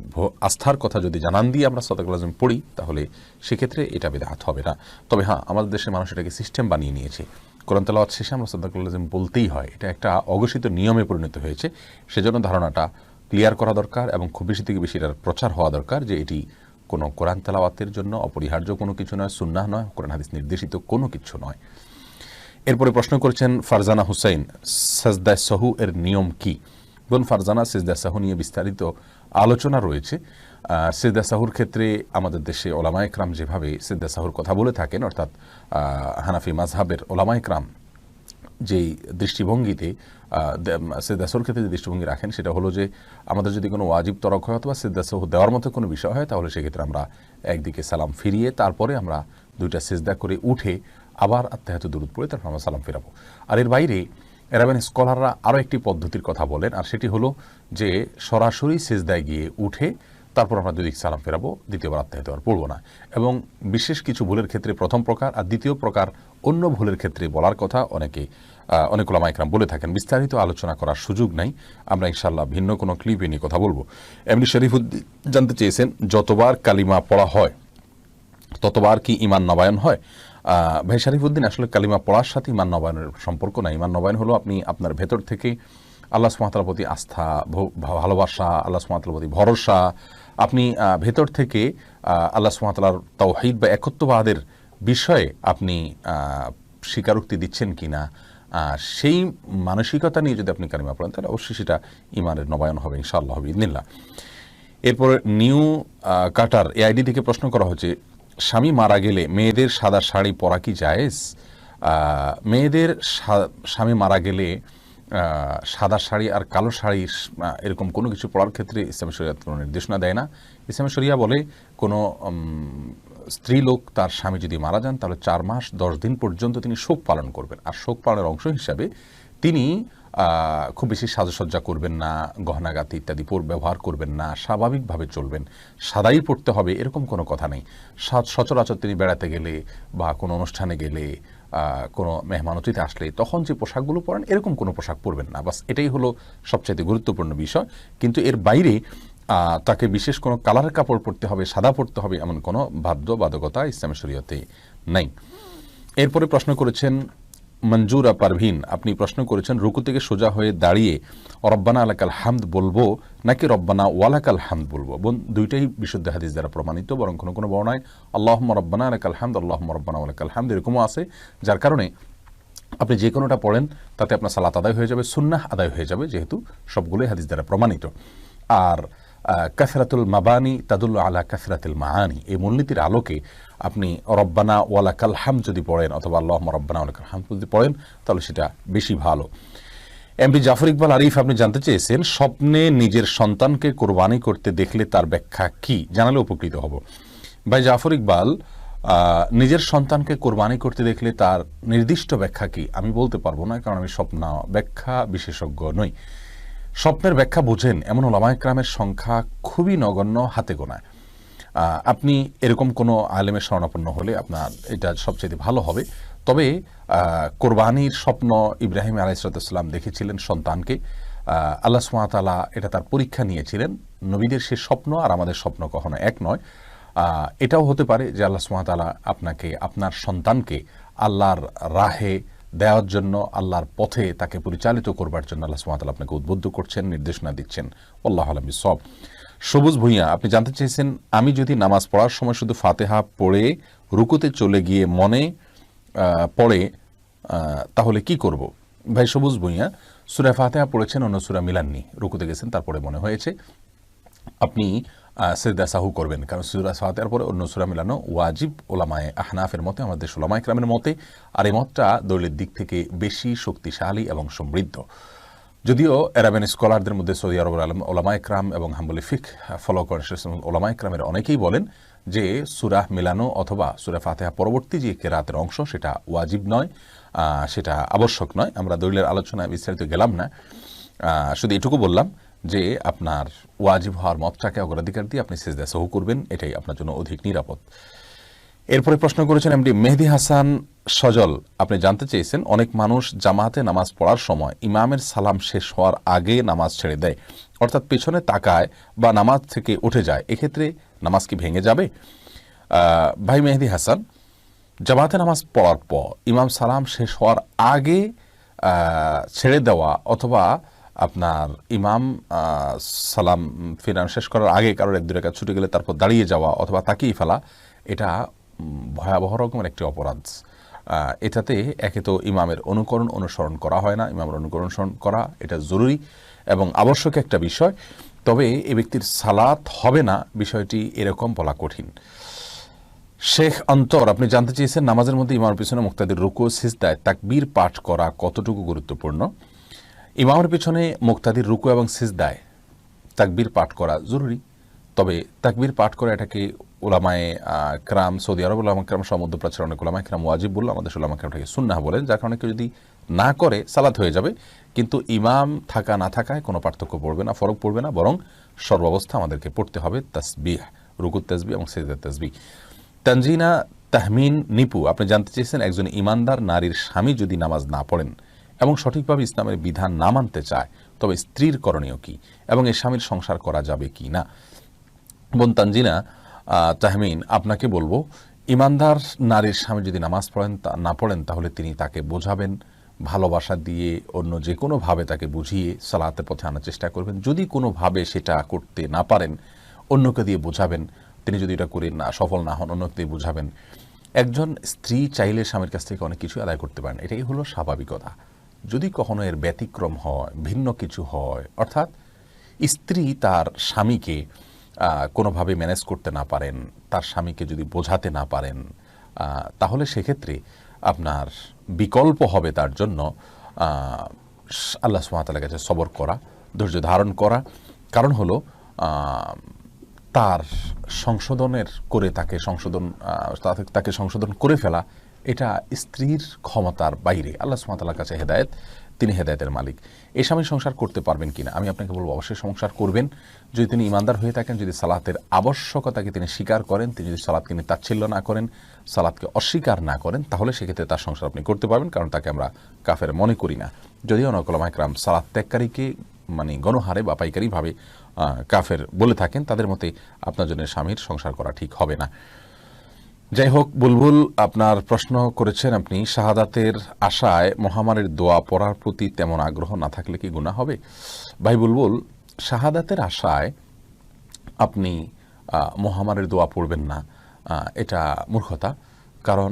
আস্থার কথা যদি জানান দিয়ে আমরা সাদাকাল্লাহুল আযীম পড়ি, তাহলে সেক্ষেত্রে এটা বিদআত হবে না। তবে হ্যাঁ, আমাদের দেশের মানুষ এটাকে সিস্টেম বানিয়ে নিয়েছে, কোরআন তেলাওয়াত শেষে আমরা সাদাকাল্লাহুল আযীম বলতেই হয়, এটা একটা অঘোষিত নিয়মে পরিণত হয়েছে। সেজন্য ধারণাটা ক্লিয়ার করা দরকার এবং খুব বেশি থেকে বেশি এটার প্রচার হওয়া দরকার যে এটি কোনো কোরআন তেলাওয়াতের জন্য অপরিহার্য কোনো কিছু নয়, সুন্নাহ নয়, কোরআন হাদিস নির্দেশিত কোনো কিছু নয়। এরপরে প্রশ্ন করেছেন ফারজানা হুসাইন, সাজদায়ে সাহু এর নিয়ম কি? বোন ফারজানা, সিজদায়ে সাহু নিয়ে বিস্তারিত আলোচনা রয়েছে। সিজদায়ে সাহুর ক্ষেত্রে আমাদের দেশে ওলামায়ে কেরাম যেভাবে সিজদায়ে সাহুর কথা বলে থাকেন, অর্থাৎ হানাফি মাযহাবের ওলামায়ে কেরাম যেই দৃষ্টিভঙ্গিতে সিজদায়ে সাহুর ক্ষেত্রে যে দৃষ্টিভঙ্গি রাখেন, সেটা হলো যে আমাদের যদি কোনো ওয়াজিব তরক হয় অথবা সিজদায়ে সাহু দেওয়ার মতো কোনো বিষয় হয়, তাহলে সেক্ষেত্রে আমরা একদিকে সালাম ফিরিয়ে তারপরে আমরা দুইটা সিজদা করে উঠে আবার আত্তাহিয়াতু দুরূদ পড়ে তারপর আমরা সালাম ফেরাবো। আর এর বাইরে এরাবেন স্কলাররা আরও একটি পদ্ধতির কথা বলেন, আর সেটি হলো যে সরাসরি সিজদায় গিয়ে উঠে তারপর আমরা দুদিক সালাম ফেরাবো, দ্বিতীয়বার আত্তাহিয়াতু আর পড়বো না। এবং বিশেষ কিছু ভুলের ক্ষেত্রে প্রথম প্রকার, আর দ্বিতীয় প্রকার অন্য ভুলের ক্ষেত্রে বলার কথা অনেক ওলামায়ে কেরাম বলে থাকেন। বিস্তারিত আলোচনা করার সুযোগ নাই, আমরা ইনশাআল্লাহ ভিন্ন কোনো ক্লিপে নিয়ে কথা বলবো। এমনি শরীফুদ্দিন জানতে চেয়েছেন যতবার কালিমা পড়া হয় ততবার কি ঈমান নবায়ন হয়? ভাই শরীফুদ্দিন, আসলে কালিমা পড়ার সাথে ঈমান নবায়নের সম্পর্ক নাই। ঈমান নবায়ন হলো আপনি আপনার ভেতর থেকে আল্লাহ সুবহানাহু ওয়া তাআলার প্রতি আস্থা, ভালোবাসা, আল্লাহ সুবহানাহু ওয়া তাআলার প্রতি ভরসা, আপনি ভেতর থেকে আল্লাহ সুবহানাহু ওয়া তাআলার তাওহীদ বা একত্ববাদের বিষয়ে আপনি স্বীকারোক্তি দিচ্ছেন কিনা, সেই মানসিকতা নিয়ে যদি আপনি কালিমা পড়েন, তাহলে অবশ্যই সেটা ঈমানের নবায়ন হবে ইনশাআল্লাহ বিইذনিল্লাহ। এরপর নিউ কাটার এই আইডি থেকে প্রশ্ন করা হচ্ছে, স্বামী মারা গেলে মেয়েদের সাদা শাড়ি পরা কি জায়েজ? মেয়েদের স্বামী মারা গেলে সাদা শাড়ি আর কালো শাড়ি এরকম কোনো কিছু পরার ক্ষেত্রে ইসলামী শরিয়াত কোনো নির্দেশনা দেয় না। ইসলামী শরিয়া বলে কোনো স্ত্রী লোক তার স্বামী যদি মারা যান, তাহলে 4 মাস 10 দিন পর্যন্ত তিনি শোক পালন করবেন। আর শোক পালনের অংশ হিসাবে তিনি খুব বেশি সাজসজ্জা করবেন না, গহনাগাতি ইত্যাদি ব্যবহার করবেন না, স্বাভাবিকভাবে চলবেন। সাদাই পড়তে হবে এরকম কোনো কথা নেই। সচরাচর তিনি বেড়াতে গেলে বা কোনো অনুষ্ঠানে গেলে, কোনো মেহমান অতিথি আসলে তখন যে পোশাকগুলো পরেন এরকম কোনো পোশাক পরবেন না। বাস এটাই হলো সবচাইতে গুরুত্বপূর্ণ বিষয়। কিন্তু এর বাইরে তাকে বিশেষ কোনো কালারের কাপড় পরতে হবে, সাদা পরতে হবে, এমন কোনো বাধ্যবাধকতা ইসলামী শরীয়তে নেই। এরপরে প্রশ্ন করেছেন মঞ্জুরা পারভিন আপনি প্রশ্ন করেছেন রুকু থেকে সোজা হয়ে দাঁড়িয়ে রব্বানা আলাকাল হামদ বলবো নাকি রব্বানা ওয়ালাকাল হামদ বলবো। বোন, দুইটাই বিশুদ্ধ হাদিস দ্বারা প্রমাণিত, বরং কোনো কোনো বর্ণায় আল্লাহুম্মা রব্বানা আলাকাল হামদ, আল্লাহুম্মা রব্বানা ওয়ালাকাল হামদ এরকমও আছে, যার কারণে আপনি যে কোনোটা পড়েন তাতে আপনার সালাত আদায় হয়ে যাবে, সুন্নাহ আদায় হয়ে যাবে, যেহেতু সবগুলোই হাদিস দ্বারা প্রমাণিত। আর কাসরাতুল মাবানি তাদুল্লু আলা কাসরাতুল মাআনি, এই মূলনীতির আলোকে আপনি রব্বানা ওয়ালাকাল হামদ যদি পড়েন অথবা আল্লাহুম্মা রব্বানা ওয়ালাকাল হামদ যদি পড়েন তাহলে সেটা বেশি ভালো। এমডি জাফর ইকবাল আরিফ আপনি জানতে চেয়েছেন স্বপ্নে নিজের সন্তানকে কোরবানি করতে দেখলে তার ব্যাখ্যা কি, জানালে উপকৃত হব। ভাই জাফর ইকবাল, নিজের সন্তানকে কোরবানি করতে দেখলে তার নির্দিষ্ট ব্যাখ্যা কি আমি বলতে পারবো না, কারণ আমি স্বপ্ন ব্যাখ্যা বিশেষজ্ঞ নই। স্বপ্নের ব্যাখ্যা বোঝেন এমন ওলামায়ে কেরামের সংখ্যা খুবই নগণ্য, হাতে গোনা। আপনি এরকম কোনো আলেমের শরণাপন্ন হলে আপনার এটা সবচেয়ে ভালো হবে। তবে কোরবানির স্বপ্ন ইব্রাহিম আলাইহিস সালাম দেখেছিলেন সন্তানকে, আল্লাহ সুবহানাহু ওয়া তাআলা এটা তার পরীক্ষা নিয়েছিলেন। নবীদের সে স্বপ্ন আর আমাদের স্বপ্ন কখনো এক নয়। এটাও হতে পারে যে আল্লাহ সুবহানাহু ওয়া তাআলা আপনাকে আপনার সন্তানকে আল্লাহর রাহে দেওয়ার জন্য, আল্লাহর পথে তাকে পরিচালিত করবার জন্য আল্লাহ সুবহানাহু ওয়া তাআলা আপনাকে উদ্বুদ্ধ করছেন, নির্দেশনা দিচ্ছেন। আল্লাহু আ'লাম বিসওয়াব। সবুজ ভূঁইয়া আপনি জানতে চেয়েছেন আমি যদি নামাজ পড়ার সময় শুধু ফাতিহা পড়ে রুকুতে চলে গিয়ে মনে পড়ে তাহলে কি করব। ভাই সবুজ ভূঁইয়া, সূরা ফাতিহা পড়েছেন, অন্য সূরা মিলাননি, রুকুতে গেছেন, তারপরে মনে হয়েছে, আপনি সিজদা সাহু করবেন, কারণ সূরা ফাতিহার পরে অন্য সূরা মিলানো ওয়াজিব ওলামায়ে আহনাফের মতে, আমাদের ওলামায়ে কেরামের মতে। আর এই মতটা দলিলের দিক থেকে বেশি শক্তিশালী এবং সমৃদ্ধ। যদিও আরাবিয়ান স্কলারদের মধ্যে সৌদি আরবের ওলামায়ে কেরাম এবং হাম্বলি ফিকহ ফলো করেন ওলামায়ে কেরামের অনেকেই বলেন যে সূরা মিলানো অথবা সূরা ফাতিহা পরবর্তী যে কেরাতের অংশ সেটা ওয়াজিব নয়, সেটা আবশ্যক নয়। আমরা দলিলের আলোচনায় বিস্তারিত গেলাম না, শুধু এটুকু বললাম যে আপনার ওয়াজিব হওয়ার মতটাকে অগ্রাধিকার দিয়ে আপনি সিজদা সাহু করবেন, এটাই আপনার জন্য অধিক নিরাপদ। এরপরে প্রশ্ন করেছেন এমডি মেহেদি হাসান সজল, আপনি জানতে চেয়েছেন অনেক মানুষ জামাতে নামাজ পড়ার সময় ইমামের সালাম শেষ হওয়ার আগে নামাজ ছেড়ে দেয়, অর্থাৎ পেছনে তাকায় বা নামাজ থেকে উঠে যায়, এক্ষেত্রে নামাজ কি ভেঙে যাবে? ভাই মেহেদি হাসান, জামাতে নামাজ পড়ার পর ইমাম সালাম শেষ হওয়ার আগে ছেড়ে দেওয়া অথবা আপনার ইমাম সালাম ফিরান শেষ করার আগে কারোর এক দু রাকাত ছুটে গেলে তারপর দাঁড়িয়ে যাওয়া অথবা তাকিয়ে ফেলা, এটা ভয়াবহ রকমের একটি অপরাধ। এটাতে একে তো ইমামের অনুসরণ করা হয় না, ইমামের অনুসরণ করা এটা জরুরি এবং আবশ্যক একটা বিষয়। তবে এ ব্যক্তির সালাত হবে না, বিষয়টি এরকম বলা কঠিন। শেখ অন্তর আপনি জানতে চেয়েছেন নামাজের মধ্যে ইমামের পিছনে মুক্তাদির রুকু সিজদায় তাকবীর পাঠ করা কতটুকু গুরুত্বপূর্ণ। ইমামের পিছনে মুক্তাদির রুকু এবং সিজদায় তাকবীর পাঠ করা জরুরি, তবে তাকবীর পাঠ করা এটাকে ওলামায়ে কেরাম, সৌদি আরব ওলামায়ে কেরাম সহ মধ্যপ্রাচ্যের অনেক ওলামায়ে কেরাম ওয়াজিব বলল, আমাদের ওলামায়ে কেরামটাকে সুন্নাহ বলেন, যার কারণে কেউ যদি না করে সালাত হয়ে যাবে, কিন্তু ইমাম থাকা না থাকায় কোনো পার্থক্য পড়বে না, ফরক পড়বে না, বরং সর্বাবস্থা আমাদেরকে পড়তে হবে তাসবিহ, রুকুত তাসবিহ এবং সিজদার তাসবিহ। তানজিনা তাহমিন নিপু আপনি জানতে চেয়েছেন একজন ইমানদার নারীর স্বামী যদি নামাজ না পড়েন এবং সঠিকভাবে ইসলামের বিধান না মানতে চায় তবে স্ত্রীর করণীয় কি এবং এর স্বামীর সংসার করা যাবে কি না। বোন তানজিনা তাহমিন, আপনাকে বলবো ইমানদার নারীর স্বামী যদি নামাজ না পড়েন তাহলে তিনি তাকে বোঝাবেন, ভালোবাসা দিয়ে অন্য যে কোনোভাবে তাকে বুঝিয়ে সালাতের পথে আনার চেষ্টা করবেন। যদি কোনোভাবে সেটা করতে না পারেন অন্যকে দিয়ে বোঝাবেন, তিনি যদি এটা করে না সফল না হন অন্যকে দিয়ে বোঝাবেন। একজন স্ত্রী চাইলে স্বামীর কাছ থেকে অনেক কিছু আদায় করতে পারেন, এটাই হলো স্বাভাবিকতা। যদি কখনো এর ব্যতিক্রম হয়, ভিন্ন কিছু হয়, অর্থাৎ স্ত্রী তার স্বামীকে কোনোভাবে ম্যানেজ করতে না পারেন, তার স্বামীকে যদি বোঝাতে না পারেন, তাহলে সেক্ষেত্রে আপনার বিকল্প হবে তার জন্য আল্লাহ সুবহানাহু ওয়া তাআলার কাছে সবর করা, ধৈর্য ধারণ করা। কারণ হলো তার সংশোধনের করে তাকে সংশোধন করে ফেলা এটা স্ত্রীর ক্ষমতার বাইরে। আল্লাহ সুবহানাহু ওয়া তাআলার কাছে হেদায়েত, তিনি হেদায়েতের মালিক। এই স্বামী সংসার করতে পারবেন কিনা আমি আপনাকে বলবো অবশ্যই সংসার করবেন যদি তিনি ইমানদার হয়ে থাকেন, যদি সালাতের আবশ্যকতাকে তিনি স্বীকার করেন, তিনি যদি সালাতকে তিনি তাচ্ছিল্য না করেন, সালাতকে অস্বীকার না করেন, তাহলে সেক্ষেত্রে তার সংসার আপনি করতে পারবেন, কারণ তাকে আমরা কাফের মনে করি না। যদিও অনেক ওলামায়ে কেরাম সালাত ত্যাগকারীকে মানে গণহারে বা পাইকারিভাবে কাফের বলে থাকেন, তাদের মতে আপনার জন্য স্বামীর সংসার করা ঠিক হবে না। যাই হোক, বুলবুল আপনার প্রশ্ন করেছেন, আপনি শাহাদাতের আশায় মহামারীর দোয়া পড়ার প্রতি তেমন আগ্রহ না থাকলে কি গুনাহ হবে? ভাই বুলবুল, শাহাদাতের আশায় আপনি মহামারীর দোয়া পড়বেন না, এটা মূর্খতা। কারণ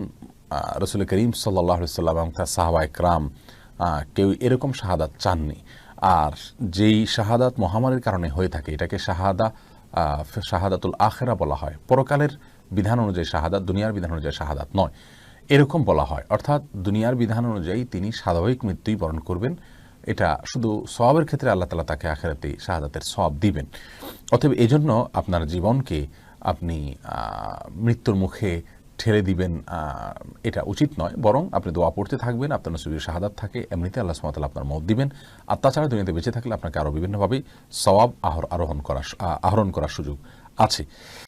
রসুল করিম সাল্লাল্লাহু আলাইহি সাল্লাম এবং তার সাহাবা একরাম কেউ এরকম শাহাদাত চাননি। আর যেই শাহাদাত মহামারীর কারণে হয়ে থাকে এটাকে শাহাদাতুল আখেরা বলা হয়। পরকালের বিধান অনুযায়ী শাহাদাত, দুনিয়ার বিধান অনুযায়ী শাহাদাত নয়, এরকম বলা হয়। অর্থাৎ দুনিয়ার বিধান অনুযায়ী তিনি স্বাভাবিক মৃত্যুই বরণ করবেন, এটা শুধু সওয়াবের ক্ষেত্রে আল্লাহ তাআলা তাকে আখিরাতে শাহাদাতের সওয়াব দিবেন। অতএব এজন্য আপনার জীবনকে আপনি মৃত্যুর মুখে ঠেলে দিবেন, এটা উচিত নয়। বরং আপনি দোয়া পড়তে থাকবেন, আপনার নসিবে শাহাদাত থাকে, এমনিতে আল্লাহ সুবহানাহু ওয়া তাআলা আপনার মওত দিবেন। আর তাছাড়া দুনিয়াতে বেঁচে থাকলে আপনাকে আরও বিভিন্নভাবে সওয়াব আহরণ করার সুযোগ আছে।